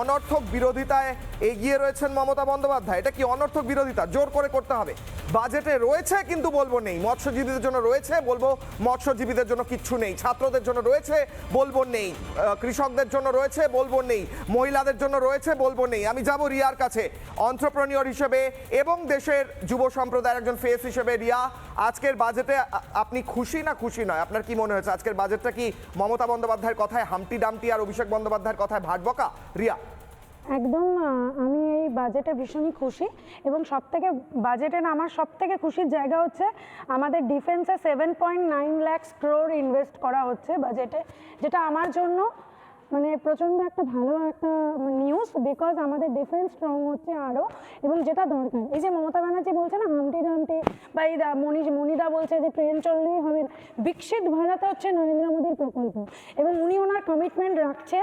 Speaker 3: অনর্থক বিরোধিতায় এগিয়ে রয়েছেন মমতা বন্দ্যোপাধ্যায়। এটা কি অনর্থক বিরোধিতা? জোর করে করতে হবে। বাজেটে রয়েছে কিন্তু বলবো নেই, মৎস্যজীবীদের জন্য রয়েছে বলবো মৎস্যজীবীদের জন্য কিচ্ছু নেই, ছাত্রদের জন্য রয়েছে বলবো নেই, কৃষকদের জন্য রয়েছে বলবো নেই, মহিলাদের জন্য রয়েছে বলবো নেই। আমি যাব রিয়ার কাছে, অন্ত্রপ্রেনিয়র হিসেবে এবং দেশের যুব সম্প্রদায়ের একজন ফেস হিসেবে। রিয়া, আজকের বাজেটে আপনি খুশি না খুশি নয়? আপনার কি মনে হয়েছে আজকের বাজেটটা কি মমতা বন্দ্যোপাধ্যায়ের কথায় হাম্পটি ডাম্পটি আর অভিষেক বন্দ্যোপাধ্যায়ের কথায় ভাট বকা? রিয়া,
Speaker 13: একদম আমি এই বাজেটে ভীষণই খুশি, এবং সবথেকে বাজেটে না আমার সবথেকে খুশির জায়গা হচ্ছে আমাদের ডিফেন্সে 7.9 লাখ ক্রোর ইনভেস্ট করা হচ্ছে বাজেটে, যেটা আমার জন্য মানে প্রচণ্ড একটা ভালো একটা নিউজ, বিকজ আমাদের ডিফেন্স স্ট্রং হচ্ছে আরও, এবং যেটা দরকার। এই যে মমতা ব্যানার্জি বলছে না হামটি ডামটি, বা এই মণিদা বলছে যে ট্রেন চললেই হবে, বিকশিত ভারত হচ্ছে নরেন্দ্র মোদীর প্রকল্প, এবং উনি ওনার কমিটমেন্ট রাখছে।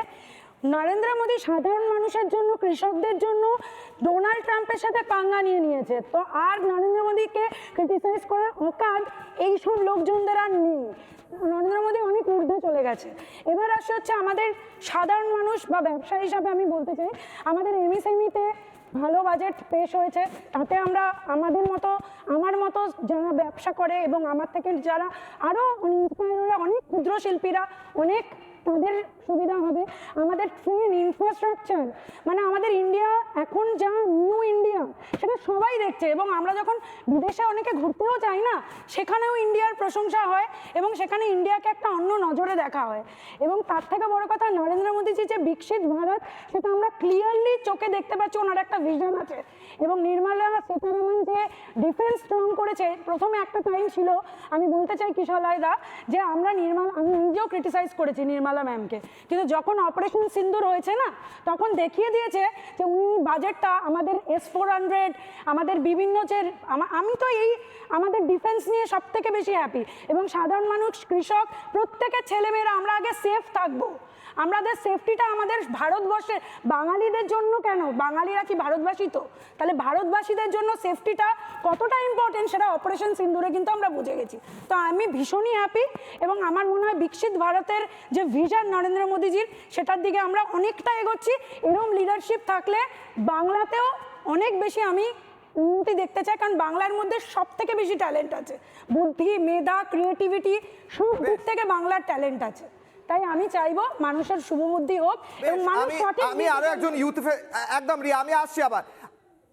Speaker 13: নরেন্দ্র মোদী সাধারণ মানুষের জন্য, কৃষকদের জন্য ডোনাল্ড ট্রাম্পের সাথে পাঙ্গা নিয়ে নিয়েছে, তো আর নরেন্দ্র মোদীকে ক্রিটিসাইজ করার অকাজ এইসব লোকজনদের আর নেই। নরেন্দ্র মোদী অনেক ঊর্ধ্বে চলে গেছে। এবার আসে হচ্ছে আমাদের সাধারণ মানুষ বা ব্যবসা হিসাবে আমি বলতে চাই, আমাদের এমএসএমইতে ভালো বাজেট পেশ হয়েছে, তাতে আমরা আমাদের মতো, আমার মতো যারা ব্যবসা করে এবং আমার থেকে যারা আরও ইন্সপায়ার, অনেক ক্ষুদ্র শিল্পীরা, অনেক তাদের সুবিধা হবে। আমাদের ট্রেন ইনফ্রাস্ট্রাকচার, মানে আমাদের ইন্ডিয়া এখন যা নিউ ইন্ডিয়া সেটা সবাই দেখছে, এবং আমরা যখন বিদেশে অনেকে ঘুরতেও যাই না, সেখানেও ইন্ডিয়ার প্রশংসা হয় এবং সেখানে ইন্ডিয়াকে একটা অন্য নজরে দেখা হয়। এবং তার থেকে বড় কথা, নরেন্দ্র মোদীজি যে বিকশিত ভারত, সেটা আমরা ক্লিয়ারলি চোখে দেখতে পাচ্ছি, ওনার একটা ভিশন আছে। এবং নির্মলা সীতারামন যে ডিফেন্স স্ট্রং করেছে, প্রথমে একটা টাইম ছিল, আমি বলতে চাই কিশোরদা, যে আমি নিজেও ক্রিটিসাইজ করেছি নির্মলা ম্যামকে, কিন্তু যখন অপারেশন সিন্দুর হয়েছে না, তখন দেখিয়ে দিয়েছে যে উনি বাজেটটা আমাদের S-400, আমাদের বিভিন্ন যে আমি তো এই আমাদের ডিফেন্স নিয়ে সব থেকে বেশি হ্যাপি, এবং সাধারণ মানুষ, কৃষক, প্রত্যেকের ছেলেমেয়েরা আমরা আগে সেফ থাকবো। আমাদের সেফটিটা আমাদের ভারতবর্ষের বাঙালিদের জন্য, কেন বাঙালিরা কি ভারতবাসী? তো তাহলে ভারতবাসীদের জন্য সেফটিটা কতটা ইম্পর্টেন্ট সেটা অপারেশন সিন্দুরে কিন্তু আমরা বুঝে গেছি। তো আমি ভীষণই হ্যাপি, এবং আমার মনে হয় বিকশিত ভারতের যে ভিশন নরেন্দ্র মোদীজির, সেটার দিকে আমরা অনেকটা এগোচ্ছি। এরকম লিডারশিপ থাকলে বাংলাতেও অনেক বেশি আমি উন্নতি দেখতে চাই, কারণ বাংলার মধ্যে সব থেকে বেশি ট্যালেন্ট আছে, বুদ্ধি, মেধা, ক্রিয়েটিভিটি, সব দিক থেকে বাংলার ট্যালেন্ট আছে। তাই আমি চাইবো মানুষের শুভবুদ্ধি হোক, এবং মানুষ সঠিক।
Speaker 3: আমি আরো একজন ইউথ, একদম রিয়া, আমি আসছি আবার।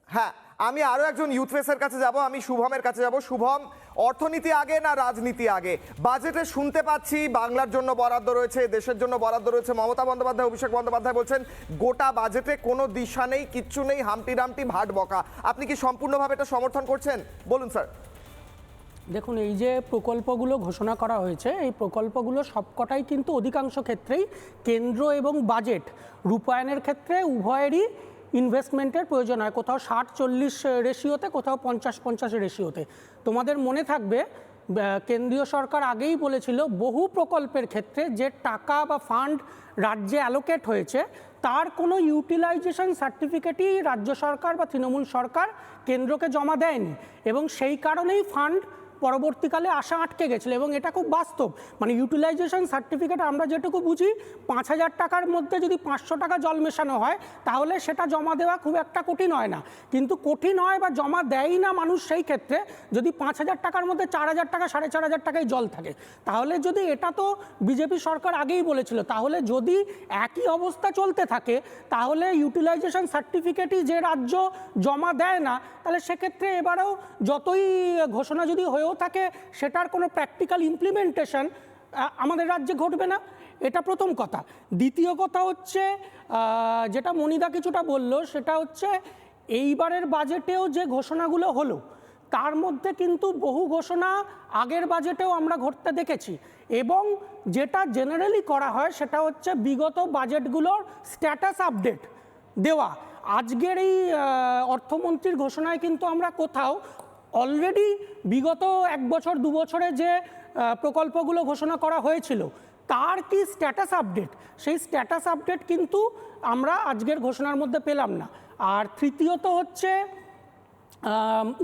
Speaker 3: হ্যাঁ, আমি আরো একজন ইউথ ফেসের কাছে যাব, আমি শুভমের কাছে যাব। শুভম, অর্থনীতি আগে না রাজনীতি আগে? বাজেটে শুনতে পাচ্ছি বাংলার জন্য বরাদ্দ রয়েছে, দেশের জন্য বরাদ্দ রয়েছে। মমতা বন্দ্যোপাধ্যায়, অভিষেক বন্দ্যোপাধ্যায় বলছেন গোটা বাজেটে কোনো দিশা নেই, কিচ্ছু নেই, হামটি ডামটি, ভাট বকা। আপনি কি সম্পূর্ণভাবে এটা সমর্থন করছেন? বলুন স্যার।
Speaker 6: দেখুন, এই যে প্রকল্পগুলো ঘোষণা করা হয়েছে, এই প্রকল্পগুলো সবকটাই কিন্তু অধিকাংশ ক্ষেত্রেই কেন্দ্র এবং বাজেট রূপায়ণের ক্ষেত্রে উভয়েরই ইনভেস্টমেন্টের প্রয়োজন হয়, কোথাও 60-40 রেশিওতে, কোথাও 50-50 রেশিওতে। তোমাদের মনে থাকবে কেন্দ্রীয় সরকার আগেই বলেছিল বহু প্রকল্পের ক্ষেত্রে যে টাকা বা ফান্ড রাজ্যে অ্যালোকেট হয়েছে, তার কোনো ইউটিলাইজেশন সার্টিফিকেটই রাজ্য সরকার বা তৃণমূল সরকার কেন্দ্রকে জমা দেয়নি, এবং সেই কারণেই ফান্ড পরবর্তীকালে আসা আটকে গেছিলো। এবং এটা খুব বাস্তব, মানে ইউটিলাইজেশন সার্টিফিকেট আমরা যেটুকু বুঝি, 5,000 টাকার মধ্যে যদি 500 টাকা জল মেশানো হয়, তাহলে সেটা জমা দেওয়া খুব একটা কঠিন হয় না। কিন্তু কঠিন হয় বা জমা দেয়ই না মানুষ সেই ক্ষেত্রে যদি 5,000 টাকার মধ্যে 4,000 টাকা, 4,500 টাকায় জল থাকে। তাহলে যদি, এটা তো বিজেপি সরকার আগেই বলেছিল, তাহলে যদি একই অবস্থা চলতে থাকে, তাহলে ইউটিলাইজেশন সার্টিফিকেটই যে রাজ্য জমা দেয় না, তাহলে সেক্ষেত্রে এবারেও যতই ঘোষণা যদি হয়েও থাকে, সেটার কোনো প্র্যাকটিক্যাল ইমপ্লিমেন্টেশন আমাদের রাজ্যে ঘটবে না। এটা প্রথম কথা। দ্বিতীয় কথা হচ্ছে, যেটা মনিদা কিছুটা বলল, সেটা হচ্ছে এইবারের বাজেটেও যে ঘোষণাগুলো হলো, তার মধ্যে কিন্তু বহু ঘোষণা আগের বাজেটেও আমরা ঘটতে দেখেছি, এবং যেটা জেনারেলি করা হয় সেটা হচ্ছে বিগত বাজেটগুলোর স্ট্যাটাস আপডেট দেওয়া। আজকের এই অর্থমন্ত্রীর ঘোষণায় কিন্তু আমরা কোথাও অলরেডি বিগত 1 বছর 2 বছরে যে প্রকল্পগুলো ঘোষণা করা হয়েছিল, তার কি স্ট্যাটাস আপডেট, সেই স্ট্যাটাস আপডেট কিন্তু আমরা আজকের ঘোষণার মধ্যে পেলাম না। আর তৃতীয়ত হচ্ছে,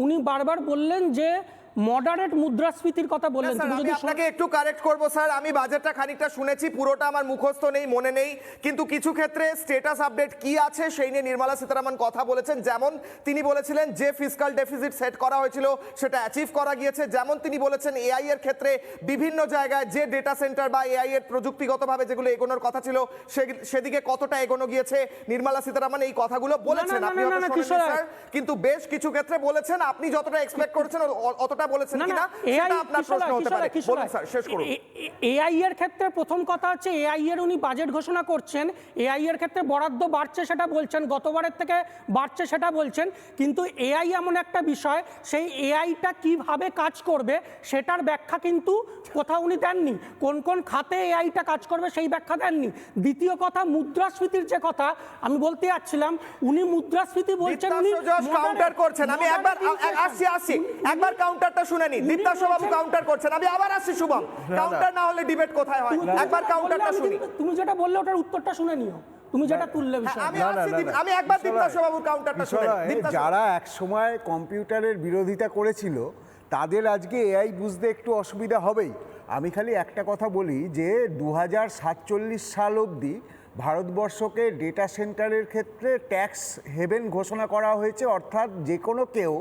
Speaker 6: উনি বারবার বললেন যে মডারেট মুদ্রাস্ফীতির কথা বললেন।
Speaker 3: আমি আপনাকে একটু কারেক্ট করব স্যার, আমি বাজেটটা খানিকটা শুনেছি, পুরোটা আমার মুখস্থ নেই, মনে নেই, কিন্তু কিছু ক্ষেত্রে স্ট্যাটাস আপডেট কি আছে সেই নিয়ে নির্মলা সীতারামন কথা বলেছেন। যেমন তিনি বলেছিলেন যে ফিসকাল ডেফিসিট সেট করা হয়েছিল সেটা অ্যাচিভ করা গিয়েছে। যেমন তিনি বলেছেন এআই এর ক্ষেত্রে বিভিন্ন জায়গায় যে ডেটা সেন্টার বা এআই এর প্রযুক্তিগতভাবে যেগুলো এগোনোর কথা ছিল, সেদিকে কতটা এগোনো গিয়েছে, নির্মলা সীতারামন এই কথাগুলো বলেছেন। আপনি স্যার কিন্তু বেশ কিছু ক্ষেত্রে বলেছেন আপনি যতটা এক্সপেক্ট করেছেন অতটা কথাটা বলেছেন কিনা সেটা আপনার প্রশ্ন হতে পারে। বলুন স্যার, শেষ করুন।
Speaker 6: এআই এর ক্ষেত্রে প্রথম কথা হচ্ছে এআই এর উনি বাজেট ঘোষণা করছেন, এআই এর ক্ষেত্রে বরাদ্দ বাড়ছে সেটা বলছেন, গতবারের থেকে বাড়ছে সেটা বলছেন, কিন্তু এআই এমন একটা বিষয়, সেই এআইটা কিভাবে কাজ করবে সেটার ব্যাখ্যা কিন্তু কোথাও উনি দেননি। কোন কোন খাতে এআইটা কাজ করবে সেই ব্যাখ্যা দেননি। দ্বিতীয় কথা, মুদ্রাস্ফীতির যে কথা আমি বলতে যাচ্ছিলাম, উনি মুদ্রাস্ফীতি বলছেন, উনি
Speaker 3: কাউন্টার করছেন। আমি একবার আসছি একবার কাউন্টারটা শুনে নিন। দীপ্তাংশু বাবু কাউন্টার করছেন, আমি আবার আসছি শুভম। কাউন্টার না হলে ডিবেট কোথায় হয়? একবার কাউন্টারটা শুনি।
Speaker 6: তুমি যেটা বললে ওটার উত্তরটা শুনে নিও, তুমি যেটা তুললে বিষয়।
Speaker 3: আমি একবার দীপ্তাংশু বাবুর কাউন্টারটা শুনে।
Speaker 11: যারা এক সময় কম্পিউটারের বিরোধিতা করেছিল তাদের আজকে এআই বুঝতে একটু অসুবিধা হবেই। আমি খালি একটা কথা বলি যে 2047 সাল অবধি ভারতবর্ষকে ডেটা সেন্টারের ক্ষেত্রে ট্যাক্স হেভেন ঘোষণা করা হয়েছে, অর্থাৎ যে কোনো কেউ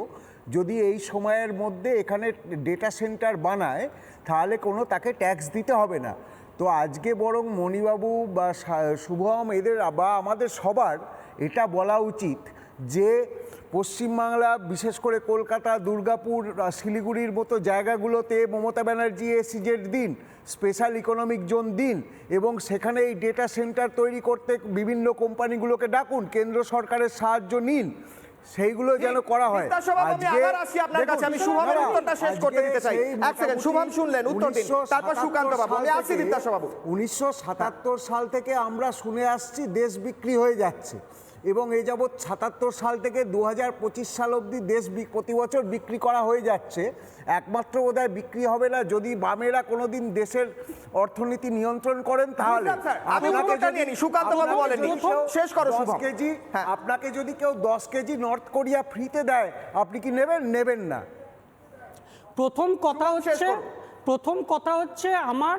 Speaker 11: যদি এই সময়ের মধ্যে এখানে ডেটা সেন্টার বানায় তাহলে কোনো তাকে ট্যাক্স দিতে হবে না। তো আজকে বরং মণিবাবু বা শুভম এদের বা আমাদের সবার এটা বলা উচিত যে পশ্চিমবাংলা, বিশেষ করে কলকাতা, দুর্গাপুর, শিলিগুড়ির মতো জায়গাগুলোতে মমতা ব্যানার্জি এসিজেড দিন, স্পেশাল ইকোনমিক জোন দিন, এবং সেখানে এই ডেটা সেন্টার তৈরি করতে বিভিন্ন কোম্পানিগুলোকে ডাকুন, কেন্দ্র সরকারের সাহায্য নিন, সেইগুলো যেন করা হয়।
Speaker 3: আমি আবার আসি আপনার কাছে, আমি শুভমের উত্তরটা শেষ করতে দিতে চাই। এক সেকেন্ড, শুভম শুনলেন, উত্তর দিন, তারপর সুকান্ত বাবু। আমি আসি দীপ্তাংশু বাবু।
Speaker 11: 1977 সাল থেকে আমরা শুনে আসছি দেশ বিক্রি হয়ে যাচ্ছে, এবং এই যাবৎ 77 সাল থেকে 2025 সাল অবধি দেশ প্রতি বছর বিক্রি করা হয়ে যাচ্ছে। একমাত্র বোধহয় বিক্রি হবে না যদি বামেরা কোনোদিন দেশের অর্থনীতি নিয়ন্ত্রণ করেন, তাহলে আপনাকে যদি কেউ 10 কেজি নর্থ কোরিয়া ফ্রিতে দেয়, আপনি কি নেবেন? নেবেন না।
Speaker 6: প্রথম কথা হচ্ছে আমার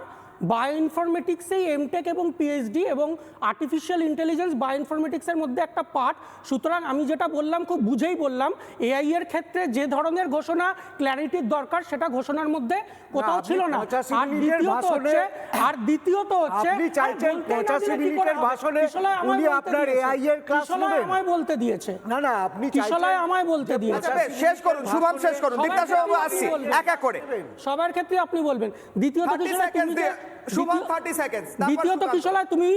Speaker 6: বায়ো ইনফরমেটিক্সেই এমটেক এবং পিএইচডি, এবং আর্টিফিশিয়াল ইন্টেলিজেন্স বায়ো ইনফরমেটিক্সের মধ্যে একটা পার্ট। সুতরাং আমি যেটা বললাম খুব বুঝেই বললাম, এআই এর ক্ষেত্রে যে ধরনের ঘোষণা ক্ল্যারিটির দরকার সেটা ঘোষণার মধ্যে কোথাও ছিল না। আর দ্বিতীয়ত হচ্ছে
Speaker 11: আপনি চাইছেন 85 মিনিটের ভাষণে উনি আপনার এআই এর ক্লাস নেবেন?
Speaker 6: আমায় বলতে দিয়েছে।
Speaker 11: না না, আপনি
Speaker 6: কিশলয় আমায় বলতে দিয়েছে।
Speaker 3: শেষ করুন শুভম, শেষ করুন। দীপ্তাংশু বাবু আসছি এক এক করে।
Speaker 6: সবার ক্ষেত্রে আপনি বলবেন। দ্বিতীয়ত কিশলয় তুমি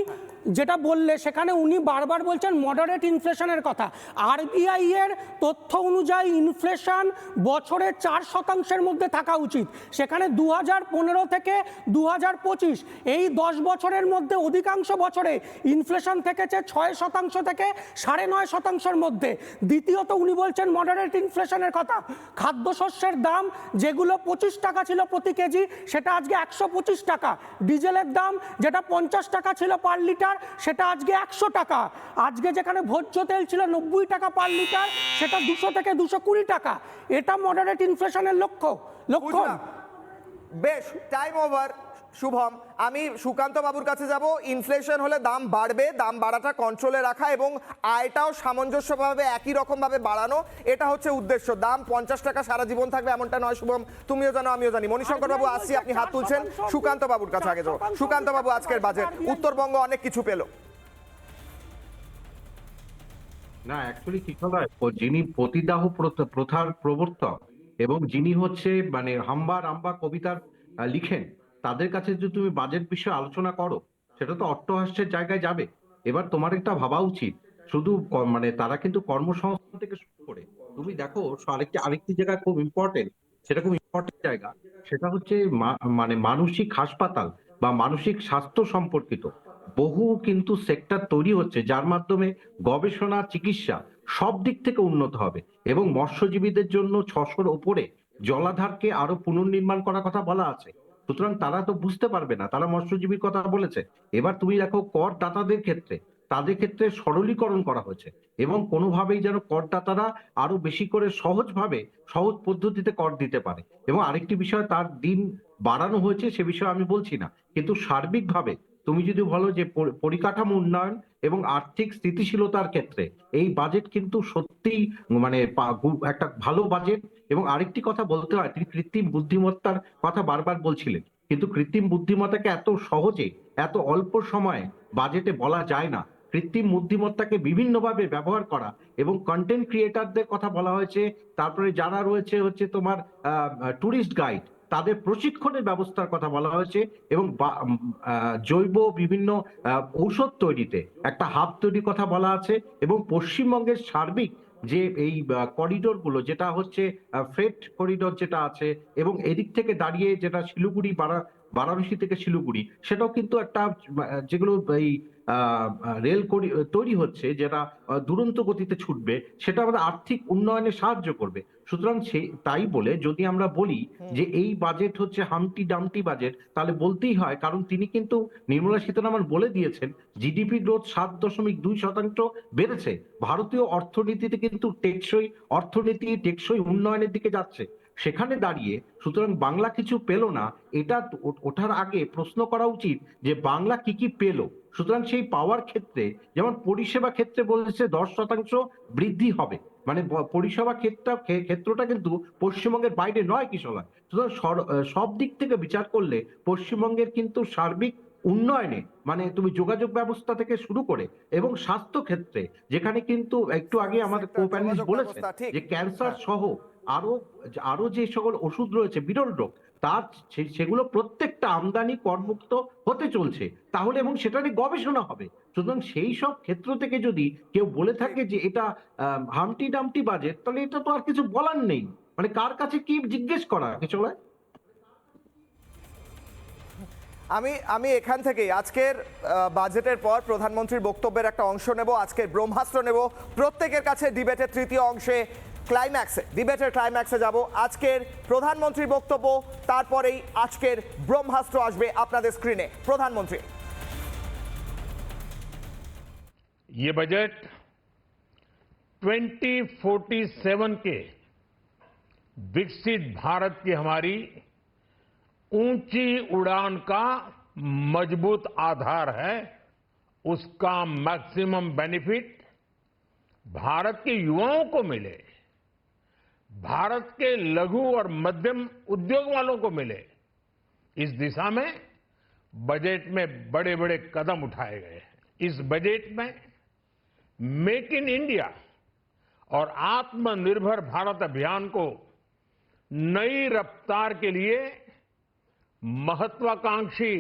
Speaker 6: যেটা বললে সেখানে উনি বারবার বলছেন মডারেট ইনফ্লেশনের কথা। আরবিআই এর তথ্য অনুযায়ী ইনফ্লেশন বছরে 4% মধ্যে থাকা উচিত, সেখানে 2015 থেকে 2025 এই 10 বছরের মধ্যে অধিকাংশ বছরে ইনফ্লেশন থেকেছে 6% থেকে 9.5%-এর মধ্যে। দ্বিতীয়ত উনি বলছেন মডারেট ইনফ্লেশনের কথা। খাদ্যশস্যের দাম যেগুলো 25 টাকা ছিল প্রতি কেজি, সেটা আজকে 125 টাকা। ডিজেলের দাম যেটা 50 টাকা ছিল পার লিটার, সেটা আজকে 100 টাকা। আজকে যেখানে ভোজ্য তেল ছিল 90 টাকা পার লিটার, সেটা 200 থেকে 220 টাকা। এটা মডারেট ইনফ্লেশনের লক্ষণ।
Speaker 3: বেশ, টাইম ওভার শুভম। আমি সুকান্ত বাবুর কাছে যাব। ইনফ্লেশন হলে দাম বাড়বে, দাম বাড়াটা কন্ট্রোলে রাখা এবং আয়টাও সামঞ্জস্যভাবে একই রকম ভাবে বাড়ানো, এটা হচ্ছে উদ্দেশ্য। দাম 50 টাকা সারা জীবন থাকবে এমনটা নয় শুভম, তুমিও জানো আমিও জানি। মণিশঙ্কর বাবু আসছি, আপনি হাত তুলছেন। সুকান্ত বাবুর কাছে আগে যাবো। সুকান্ত বাবু, আজকের বাজেট উত্তরবঙ্গ অনেক কিছু পেল
Speaker 14: না, অ্যাকচুয়ালি কি হয়, যিনি পতিদাহ প্রথার প্রবর্তক এবং যিনি হচ্ছে মানে হাম্বা রাম্বা কবিতার লিখেন, তাদের কাছে যদি তুমি বাজেট বিষয়ে আলোচনা করো, সেটা তো অট্টহাস্যের জায়গায় যাবে। এবার তোমার একটা ভাবা উচিত, শুধু মানে তারা কিন্তু কর্মসংস্থান থেকে শুরু করে তুমি দেখো আরেকটি জায়গা খুব ইম্পর্টেন্ট, সেটা খুব ইম্পর্টেন্ট জায়গা, সেটা হচ্ছে মানে মানসিক হাসপাতাল বা মানসিক স্বাস্থ্য সম্পর্কিত বহু কিন্তু সেক্টর তৈরি হচ্ছে, যার মাধ্যমে গবেষণা, চিকিৎসা সব দিক থেকে উন্নত হবে। এবং মৎস্যজীবীদের জন্য 600-র উপরে জলাধারকে আরো পুনর্নির্মাণ করার কথা বলা আছে। সুতরাং তারা তো বুঝতে পারবে না, তারা মৎস্যজীবীর কথা বলেছে। এবার তুমি দেখো করদাতাদের ক্ষেত্রে, তাদের ক্ষেত্রে সরলীকরণ করা হয়েছে এবং কোনোভাবেই যেন করদাতারা আরো বেশি করে সহজ পদ্ধতিতে কর দিতে পারে। এবং আরেকটি বিষয়, তার দিন বাড়ানো হয়েছে সে বিষয়ে আমি বলছি না, কিন্তু সার্বিকভাবে তুমি যদি বলো যে পরিকাঠামো উন্নয়ন এবং আর্থিক স্থিতিশীলতার ক্ষেত্রে এই বাজেট কিন্তু সত্যিই মানে একটা ভালো বাজেট। এবং আরেকটি কথা বলতে হয়, তিনি কৃত্রিম বুদ্ধিমত্তার কথা বারবার বলছিলেন, কিন্তু কৃত্রিম বুদ্ধিমত্তাকে এত সহজে এত অল্প সময়ে বাজেটে বলা যায় না। কৃত্রিম বুদ্ধিমত্তাকে বিভিন্নভাবে ব্যবহার করা এবং কন্টেন্ট ক্রিয়েটারদের কথা বলা হয়েছে, তারপরে যারা রয়েছে হচ্ছে তোমার ট্যুরিস্ট গাইড তাদের প্রশিক্ষণের ব্যবস্থার কথা বলা হয়েছে, এবং জৈব বিভিন্ন ঔষধ তৈরিতে একটা হাব তৈরির কথা বলা আছে, এবং পশ্চিমবঙ্গের সার্বিক যে এই করিডোরগুলো যেটা হচ্ছে ফ্রেট করিডোর যেটা আছে, এবং এদিক থেকে দাঁড়িয়ে যেটা শিলিগুড়ি বারাণসী থেকে শিলিগুড়ি, সেটাও কিন্তু একটা যেগুলো এই রেল তৈরি হচ্ছে যেটা দুরন্ত গতিতে ছুটবে, সেটা আমাদের আর্থিক উন্নয়নে সাহায্য করবে। সুতরাং তাই বলে যদি আমরা বলি যে এই বাজেট হচ্ছে হামটি ডামটি বাজেট, তাহলে বলতেই হয়, কারণ তিনি কিন্তু নির্মলা সীতারামন বলে দিয়েছেন জিডিপি গ্রোথ 7.2% বেড়েছে। ভারতীয় অর্থনীতিতে কিন্তু টেকসই অর্থনীতি, টেকসই উন্নয়নের দিকে যাচ্ছে। সেখানে দাঁড়িয়ে সুতরাং বাংলা কিছু পেল না, এটা ওঠার আগে প্রশ্ন করা উচিত যে বাংলা কি কি পেল। সুতরাং সেই পাওয়ার ক্ষেত্রে যেমন পরিষেবা ক্ষেত্রে বলেছে 10% বৃদ্ধি হবে, মানে পরিষেবা ক্ষেত্রটা কিন্তু পশ্চিমবঙ্গের বাইরে নয় কিশোর। সুতরাং সব দিক থেকে বিচার করলে পশ্চিমবঙ্গের কিন্তু সার্বিক উন্নয়নে, মানে তুমি যোগাযোগ ব্যবস্থা থেকে শুরু করে এবং স্বাস্থ্য ক্ষেত্রে, যেখানে কিন্তু একটু আগে আমাদের কো-প্যানেলিস্ট বলেছেন যে ক্যান্সার সহ আরো যে সকল ওষুধ রয়েছে বিরল রোগ, তার সেগুলো প্রত্যেকটা আমদানি করমুক্ত হতে চলছে তাহলে, এবং সেটা নিয়ে গবেষণা হবে। সুতরাং সেই সব ক্ষেত্র থেকে যদি কেউ বলে থাকে যে এটা হামটি ডামটি বাজেট, তাহলে এটা তো আর কিছু বলার নেই, মানে কার কাছে কি জিজ্ঞেস করা কিছু।
Speaker 3: আমি এখান থেকে আজকের বাজেটের পর প্রধানমন্ত্রীর বক্তব্যের একটা অংশ নেব, আজকের ব্রহ্মাস্ত্র নেব প্রত্যেকের কাছে। ডিবেটের তৃতীয় অংশে ডিবেটের ক্লাইম্যাক্সে যাব। আজকের প্রধানমন্ত্রীর বক্তব্য, তারপরেই আজকের ব্রহ্মাস্ত্র আসবে আপনাদের স্ক্রিনে। প্রধানমন্ত্রী,
Speaker 8: ये बजट 2047 के विकसित भारत की हमारी ऊंची उड़ान का मजबूत आधार है। उसका मैक्सिमम बेनिफिट भारत के युवाओं को मिले, भारत के लघु और मध्यम उद्योग वालों को मिले। इस दिशा में बजट में बड़े बड़े कदम उठाए गए हैं। इस बजट में मेक इन इंडिया और आत्मनिर्भर भारत अभियान को नई रफ्तार के लिए महत्वाकांक्षी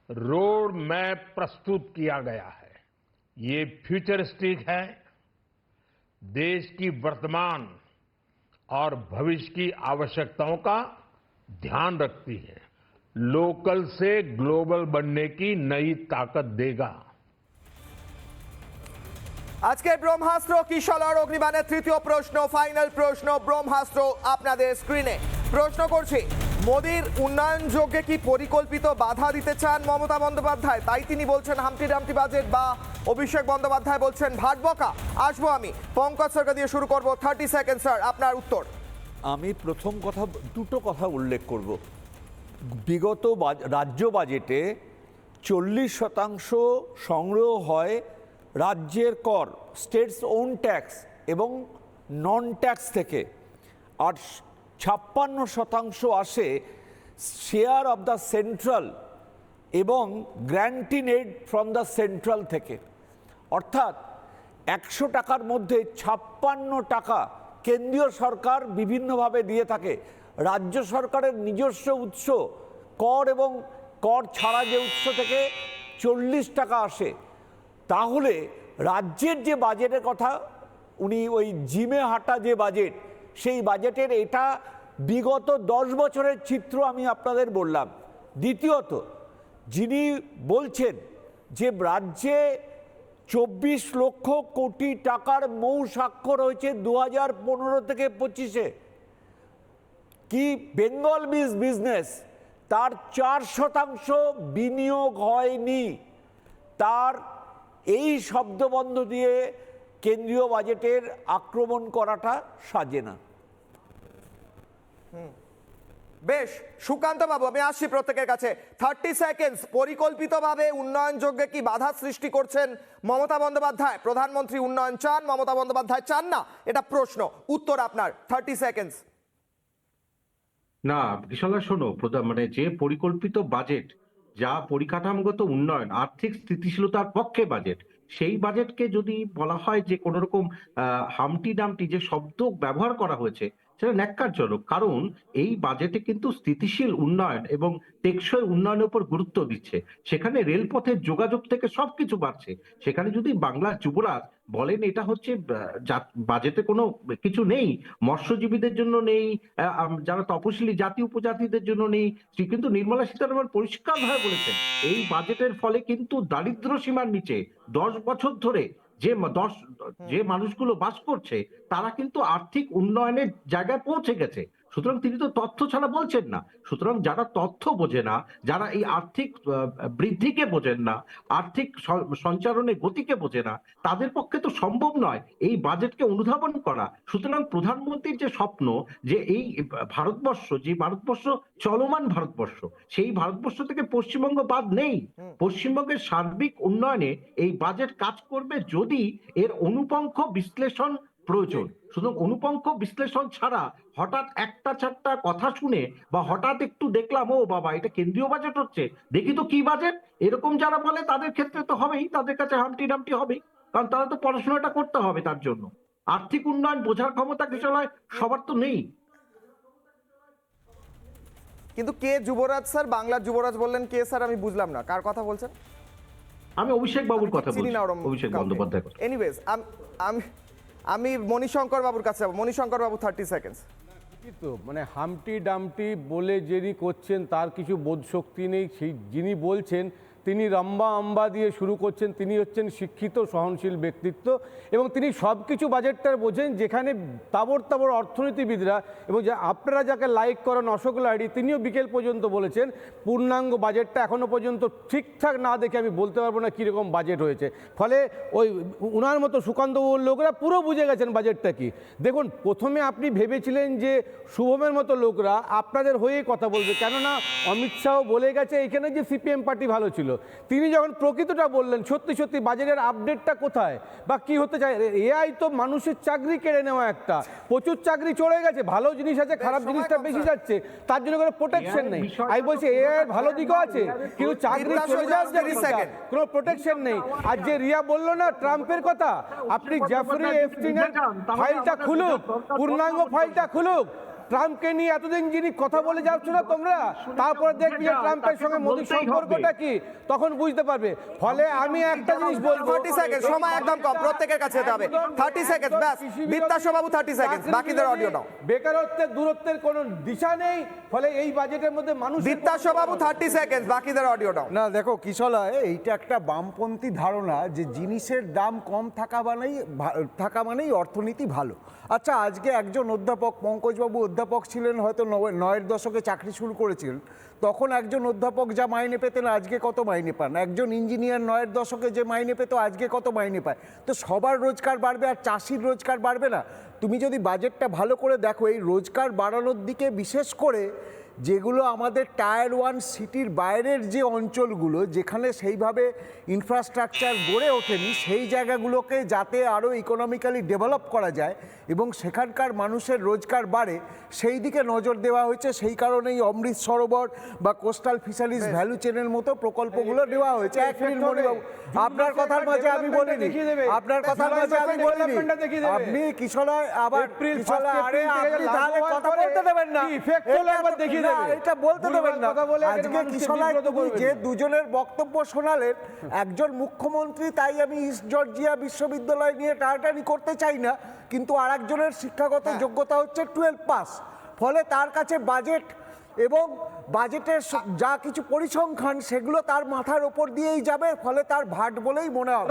Speaker 8: रोड मैप प्रस्तुत किया गया है। ये फ्यूचरिस्टिक है, देश की वर्तमान और भविष्य की आवश्यकताओं का ध्यान रखती है, लोकल से ग्लोबल बनने की नई ताकत देगा।
Speaker 3: আজকের ব্রহ্মাস্ত্র কিশলয় অগ্নিবাণের তৃতীয় প্রশ্ন, ফাইনাল প্রশ্ন, ব্রহ্মাস্ত্র আপনাদের স্ক্রিনে। প্রশ্ন করছি, মোদির উন্নয়ন যজ্ঞে কি পরিকল্পিত বাধা দিতে চান মমতা বন্দ্যোপাধ্যায়? তাই তিনি বলছেন হামটি ডামটি বাজেট, বা অভিষেক বন্দ্যোপাধ্যায় বলছেন ভাট বকা? আসবো আমি পঙ্কজ সরকার দিয়ে শুরু করব। 30 সেকেন্ড স্যার, আপনার উত্তর।
Speaker 9: আমি প্রথম দুটো কথা উল্লেখ করব। বিগত রাজ্য বাজেটে 40% সংগ্রহ হয় রাজ্যের কর, স্টেটস ওন ট্যাক্স এবং নন ট্যাক্স থেকে, আর 56% আসে শেয়ার অফ দ্য সেন্ট্রাল এবং granting aid from the central থেকে। অর্থাৎ 100 টাকার মধ্যে 56 টাকা কেন্দ্রীয় সরকার বিভিন্নভাবে দিয়ে থাকে। রাজ্য সরকারের নিজস্ব উৎস কর এবং কর ছাড়া যে উৎস থেকে 40 টাকা আসে। তাহলে রাজ্যের যে বাজেটের কথা, উনি ওই জিমে হাঁটা যে বাজেট, সেই বাজেটের এটা বিগত 10 বছরের চিত্র আমি আপনাদের বললাম। দ্বিতীয়ত, যিনি বলছেন যে রাজ্যে 24 লক্ষ কোটি টাকার মৌ স্বাক্ষর হয়েছে 2015 থেকে 25-এ, কি বেঙ্গল বিজনেস, তার 4% বিনিয়োগ হয়নি। তার এই শব্দবন্ধ দিয়ে কেন্দ্রীয় বাজেটের আক্রমণ করাটা সাজে না।
Speaker 3: বেশ, সুকান্ত বাবু আমি আসছি প্রত্যেকের কাছে। 30 সেকেন্ডস। পরিকল্পিতভাবে উন্নয়ন যজ্ঞে কি বাধা সৃষ্টি করছেন মমতা বন্দ্যোপাধ্যায়? প্রধানমন্ত্রী উন্নয়ন চান, মমতা বন্দ্যোপাধ্যায় চান না, এটা প্রশ্ন। উত্তর আপনার। 30 সেকেন্ডস।
Speaker 14: না বিশালা, শোনো, মানে যে পরিকল্পিত বাজেট, যা পরিকাঠামোগত উন্নয়ন, আর্থিক স্থিতিশীলতার পক্ষে বাজেট, সেই বাজেটকে যদি বলা হয় যে কোনো রকম হামটি ডামটি যে শব্দ ব্যবহার করা হয়েছে সেটা ন্যাক্কারজনক। কারণ এই বাজেটে কিন্তু স্থিতিশীল উন্নয়ন এবং টেকসই উন্নয়নের উপর গুরুত্ব দিচ্ছে। সেখানে রেলপথের যোগাযোগ থেকে সবকিছু বাড়ছে। সেখানে যদি বাংলার যুবরাজ বলেন এটা হচ্ছে বাজেটে কোনো কিছু নেই, মৎস্যজীবীদের জন্য নেই, যারা তপশিলি জাতি উপজাতিদের জন্য নেই, কিন্তু নির্মলা সীতারামন পরিষ্কারভাবে বলেছেন এই বাজেটের ফলে কিন্তু দারিদ্র সীমার নিচে 10 বছর ধরে যে মানুষগুলো বাস করছে তারা কিন্তু আর্থিক উন্নয়নের জায়গায় পৌঁছে গেছে। সুতরাং তিনি তো তথ্য ছাড়া বলছেন না। সুতরাং যারা তথ্য বোঝে না, যারা এই আর্থিক বৃদ্ধিকে বোঝেন না, আর্থিক সঞ্চালনের গতিকে বোঝে না, তাদের পক্ষে তো সম্ভব নয় এই বাজেটকে অনুধাবন করা। সুতরাং প্রধানমন্ত্রীর যে স্বপ্ন যে এই ভারতবর্ষ, যে ভারতবর্ষ চলমান ভারতবর্ষ, সেই ভারতবর্ষ থেকে পশ্চিমবঙ্গ বাদ নেই। পশ্চিমবঙ্গের সার্বিক উন্নয়নে এই বাজেট কাজ করবে যদি এর অনুপঙ্খ বিশ্লেষণ প্রয়োজন। শুধু অনুপঙ্খ বিশ্লেষণ ছাড়া হঠাৎ একটা চারটা কথা শুনে বা হঠাৎ একটু দেখলাম ও বাবা এটা কেন্দ্রীয় বাজেট হচ্ছে, দেখি তো কি বাজেট, এরকম যারা বলে তাদের ক্ষেত্রে তো হবেই, তাদের কাছে হামটি ডামটি হবেই, কারণ তারা তো পড়াশোনাটা করতে হবে। তার জন্য আর্থিক উন্নয়ন বোঝার ক্ষমতা বিষয় সবার তো নেই।
Speaker 3: কিন্তু কে যুবরাজ স্যার? বাংলার যুবরাজ বললেন কে স্যার? আমি বুঝলাম না কার কথা বলছেন।
Speaker 14: আমি অভিষেক বাবুর কথা বলছি, অভিষেক বন্দ্যোপাধ্যায়।
Speaker 3: এনিওয়েজ আমি মণিশঙ্কর বাবুর কাছে যাবো। মণিশঙ্কর বাবু 30 সেকেন্ডস।
Speaker 10: তো মানে হামটি ডামটি বলে যিনি করছেন তার কিছু বোধ শক্তি নেই। সেই যিনি বলছেন তিনি রম্বা আম্বা দিয়ে শুরু করছেন, তিনি হচ্ছেন শিক্ষিত সহনশীল ব্যক্তিত্ব এবং তিনি সব কিছু বাজেটটার বোঝেন। যেখানে তাবড় তাবড় অর্থনীতিবিদরা এবং আপনারা যাকে লাইক করেন অশোক লাহিড়ী, তিনিও বিকেল পর্যন্ত বলেছেন পূর্ণাঙ্গ বাজেটটা এখনও পর্যন্ত ঠিকঠাক না দেখে আমি বলতে পারবো না কীরকম বাজেট হয়েছে। ফলে ওই ওনার মতো সুকান্তবাবুর লোকরা পুরো বুঝে গেছেন বাজেটটা কি। দেখুন, প্রথমে আপনি ভেবেছিলেন যে শুভমের মতো লোকরা আপনাদের হয়ে কথা বলবে, কেননা অমিত শাহ বলে গেছে এখানে যে সিপিএম পার্টি ভালো ছিল। তিনি যখন প্রকৃতটা বললেন সত্যি সত্যি বাজেটের আপডেটটা কোথায় বা কি হতে চায়, এআই তো মানুষের চাকরি কেড়ে নেওয়া, একটা প্রচুর চাকরি চলে গেছে, ভালো জিনিস আছে খারাপ জিনিসটা বেশি যাচ্ছে, তার জন্য কোনো প্রোটেকশন নেই। আমি বলছি এআই এর ভালো দিকও আছে কিন্তু চাকরি চলে যাচ্ছে কোনো প্রোটেকশন নেই। আর যে রিয়া বললো না ট্রাম্পের কথা, আপনি জেফরি এপস্টিনের ফাইলটা খুলুক, পূর্ণাঙ্গ ফাইলটা খুলুক, ট্রাম্পকে নিয়ে এতদিন যিনি কথা বলে যাচ্ছ না তোমরা, তারপরে দেখবি যে ট্রাম্পের সঙ্গে মোদির সম্পর্কটা কি, তখন বুঝতে পারবে। ফলে আমি একটা জিনিস বলবো,
Speaker 3: 30 সেকেন্ড সময় একদম কম, প্রত্যেকের কাছে যেতে হবে। 30 সেকেন্ড ব্যাস। বিত্তাশো বাবু 30 সেকেন্ড, বাকিদের অডিও নাও।
Speaker 10: বেকারত্বের দূরত্বের কোনো দিশা নেই, ফলে এই বাজেটের মধ্যে মানুষ।
Speaker 3: বিত্তাশো বাবু 30 সেকেন্ড, বাকিদের অডিও নাও।
Speaker 11: না দেখো কিশলয়, এইটা একটা বামপন্থী ধারণা যে জিনিসের দাম কম থাকা মানেই অর্থনীতি ভালো। আচ্ছা, আজকে একজন অধ্যাপক, পঙ্কজবাবু অধ্যাপক ছিলেন, হয়তো 9-এর দশকে চাকরি শুরু করেছিলেন, তখন একজন অধ্যাপক যা মাইনে পেতেন আজকে কত মাইনে পান, একজন ইঞ্জিনিয়ার 9-এর দশকে যে মাইনে পেত আজকে কত মাইনে পায়। তো সবার রোজগার বাড়বে আর চাষির রোজগার বাড়বে না? তুমি যদি বাজেটটা ভালো করে দেখো, এই রোজগার বাড়ানোর দিকে বিশেষ করে যেগুলো আমাদের টায়ার 1 সিটির বাইরের যে অঞ্চলগুলো যেখানে সেইভাবে ইনফ্রাস্ট্রাকচার গড়ে ওঠেনি, সেই জায়গাগুলোকে যাতে আরও ইকোনমিক্যালি ডেভেলপ করা যায় এবং সেখানকার মানুষের রোজগার বাড়ে সেই দিকে নজর দেওয়া হয়েছে। সেই কারণেই অমৃত সরোবর বা কোস্টাল ফিশারিজ ভ্যালু চেনের মতো প্রকল্পগুলো দেওয়া হয়েছে। এক মিনিট মণিবাবু, আপনার কথার মাঝে আমি বলিনি, আপনার কথার মাঝে আমি বলিনি, আপনি কিশলয় আবার আরে আপনি তাহলে কথা বলতে দেবেন না, এটা বলতে দেবেন না। আজকে কিশলয় তুমি যে দুজনের বক্তব্য শোনালেন, একজন মুখ্যমন্ত্রী, তাই আমি ইস্ট জর্জিয়া বিশ্ববিদ্যালয় নিয়ে টানাটানি করতে চাই না, কিন্তু আরেকজনের শিক্ষাগত যোগ্যতা হচ্ছে 12 পাস। ফলে তার কাছে বাজেট এবং বাজেটের যা কিছু পরিসংখ্যান সেগুলো তার মাথার উপর দিয়েই যাবে, ফলে তার ভাট বলেই মনে হবে।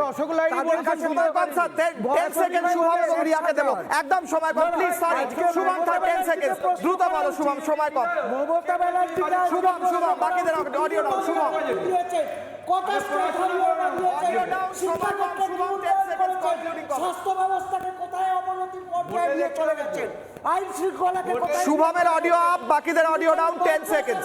Speaker 3: একদম সময় কম প্লিজ, সরি শুভম 10 সেকেন্ড, দ্রুত বলো শুভম, সময় কম।
Speaker 11: মমতা ব্যানার্জি
Speaker 3: শুভম বাকিদের অডিও নাও। শুভম
Speaker 11: স্বাস্থ্য ব্যবস্থাকে কোথায় অবনতির পর্যায়ে নিয়ে চলে গেছেন, আইন শৃঙ্খলাকে
Speaker 3: শুভমের অডিও আপ, বাকিদের অডিও ডাউন। 10 সেকেন্ড।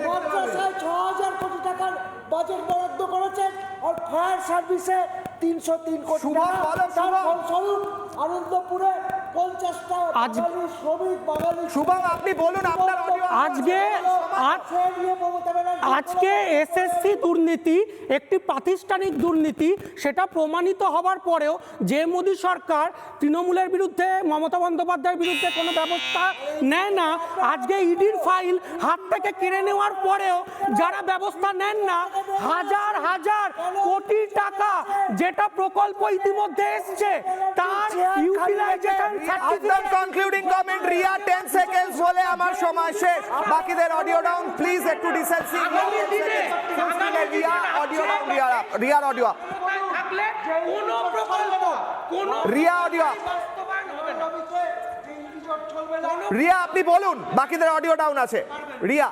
Speaker 11: মাদ্রাসায় 6000 কোটি টাকার বাজেট বরাদ্দ করেছেন আর ফায়ার সার্ভিসে 303 কোটি টাকা। ফলস্বরূপ আনন্দপুরে
Speaker 3: শুভম আপনি বলুন আপনার audio
Speaker 6: আজকে এসএসসি দুর্নীতি একটি প্রাতিষ্ঠানিক দুর্নীতি, সেটা প্রমাণিত হবার পরেও যে মোদী সরকার তৃণমূলের বিরুদ্ধে, মমতা বন্দ্যোপাধ্যায়ের বিরুদ্ধে কোনো ব্যবস্থা নেয় না, আজকে ইডির ফাইল হাত থেকে কেড়ে নেওয়ার পরেও যারা ব্যবস্থা নেন না, হাজার হাজার কোটি টাকা যেটা প্রকল্প ইতিমধ্যে এসছে তার ইউটিলাইজেশন
Speaker 3: একদম কনক্লুডিং কমেন্ট রিয়া 10 সেকেন্ডস বলে আমার সময় শেষ। বাকিদের অডিও ডাউন প্লিজ, একটু ডিসেন্সি রিয়া অডিও ডাউন, রিয়ার audio up, Riya audio up. Riya আপনি বলুন, বাকিদের অডিও ডাউন আছে। রিয়া,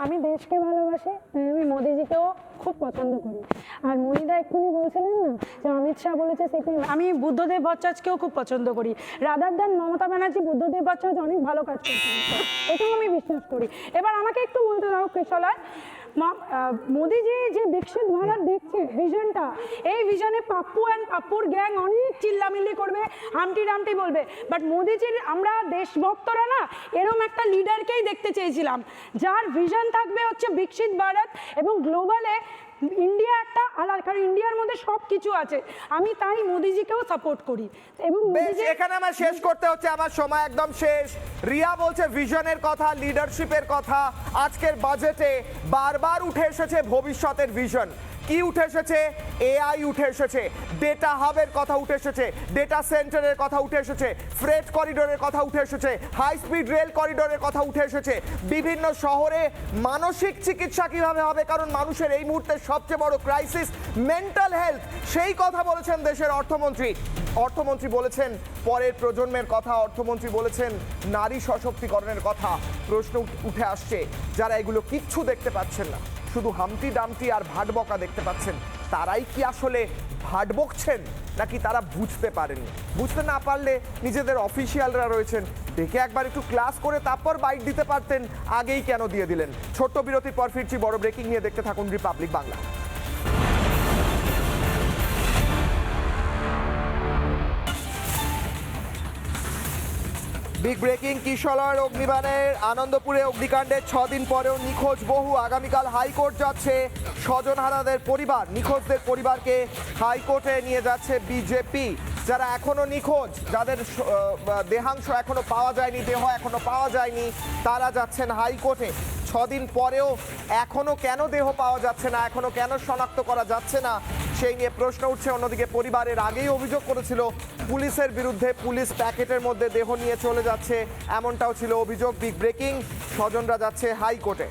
Speaker 13: আমি দেশকে ভালোবাসি, আমি মোদিজিকেও খুব পছন্দ করি। আর মনিদা এক্ষুনি বলছিলেন না যে অমিত শাহ বলেছে সিপিএম, আমি বুদ্ধদেব ভট্টাচার্যকেও খুব পছন্দ করি। রাদার দ্যান মমতা ব্যানার্জি, বুদ্ধদেব ভট্টাচার্য অনেক ভালো কাজ করছেন, এটাও আমি বিশ্বাস করি। এবার আমাকে একটু বলতে দাও কৃষলয়, মোদিজি যে বিকশিত ভারত দেখছে ভিশনটা, এই ভিশনে পাপ্পু অ্যান্ড পাপ্পুর গ্যাং অনেক চিল্লামিল্লি করবে, হামটি ডামটি বলবে, বাট মোদিজির আমরা দেশভক্তরা না এরকম একটা লিডারকেই দেখতে চেয়েছিলাম যার ভিশন থাকবে হচ্ছে বিকশিত ভারত এবং গ্লোবালে ইন্ডিয়া একটা আলাদা, কারণ ইন্ডিয়ার মধ্যে সব কিছু আছে। আমি তাই মোদিজিকেও সাপোর্ট করি। এবং
Speaker 3: এখানে আমার শেষ করতে হচ্ছে, আমার সময় একদম শেষ। রিয়া বলছে ভিশনের কথা, লিডারশিপের কথা। আজকের বাজেটে বারবার উঠে এসেছে ভবিষ্যতের ভিশন। কি উঠে এসেছে? এআই উঠে এসেছে, ডেটা হাবের কথা উঠে এসেছে, ডেটা সেন্টারের কথা উঠে এসেছে, ফ্রেট করিডোরের কথা উঠে এসেছে, হাই স্পিড রেল করিডোরের কথা উঠে এসেছে, বিভিন্ন শহরে মানসিক চিকিৎসা কিভাবে হবে, কারণ মানুষের এই মুহূর্তে সবচেয়ে বড় ক্রাইসিস মেন্টাল হেলথ, সেই কথা বলেছেন দেশের অর্থমন্ত্রী। অর্থমন্ত্রী বলেছেন পরের প্রজন্মের কথা, অর্থমন্ত্রী বলেছেন নারী সশক্তিকরণের কথা। প্রশ্ন উঠে আসছে, যারা এগুলো কিচ্ছু দেখতে পাচ্ছেন না, শুধু হামটি ডামটি আর ভাটবকা দেখতে পাচ্ছেন, তারাই কি আসলে ভাট বকছেন নাকি তারা বুঝতে পারেননি? বুঝতে না পারলে নিজেদের অফিসিয়ালরা রয়েছেন, দেখে একবার একটু ক্লাস করে তারপর বাইট দিতে পারতেন, আগেই কেন দিয়ে দিলেন? ছোট্ট বিরতির পর ফিরছি বড় ব্রেকিং নিয়ে, দেখতে থাকুন রিপাবলিক বাংলা। বিগ ব্রেকিং, কিশলয়ের অগ্নিবাণের আনন্দপুরে অগ্নিকাণ্ডের 6 দিন পরেও নিখোঁজ বহু। আগামীকাল হাইকোর্ট যাচ্ছে স্বজনহারাদের পরিবার, নিখোঁজদের পরিবারকে হাইকোর্টে নিয়ে যাচ্ছে বিজেপি। যারা এখনো নিখোঁজ, যাদের দেহাংশ এখনো পাওয়া যায়নি, দেহ এখনো পাওয়া যায়নি, তারা যাচ্ছেন হাইকোর্টে। 6 দিন পরেও এখনো কেন দেহ পাওয়া যাচ্ছে না, এখনো কেন শনাক্ত করা যাচ্ছে না, সেই নিয়ে প্রশ্ন উঠছে। অন্যদিকে পরিবারের আগেই অভিযোগ করেছিল পুলিশের বিরুদ্ধে, পুলিশ প্যাকেটের মধ্যে দেহ নিয়ে চলে যাচ্ছে, এমনটাও ছিল অভিযোগ। বিগ ব্রেকিং, স্বজনরা যাচ্ছে হাইকোর্টে।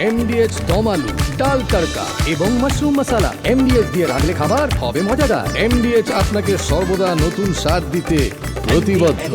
Speaker 2: এমডিএচ দম আলু, ডাল তড়কা এবং মাশরুম মশলা। এমডিএচ দিয়ে রাঁধলে খাবার হবে মজাদার। এমডিএচ আপনাকে সর্বদা নতুন স্বাদ দিতে প্রতিবদ্ধ।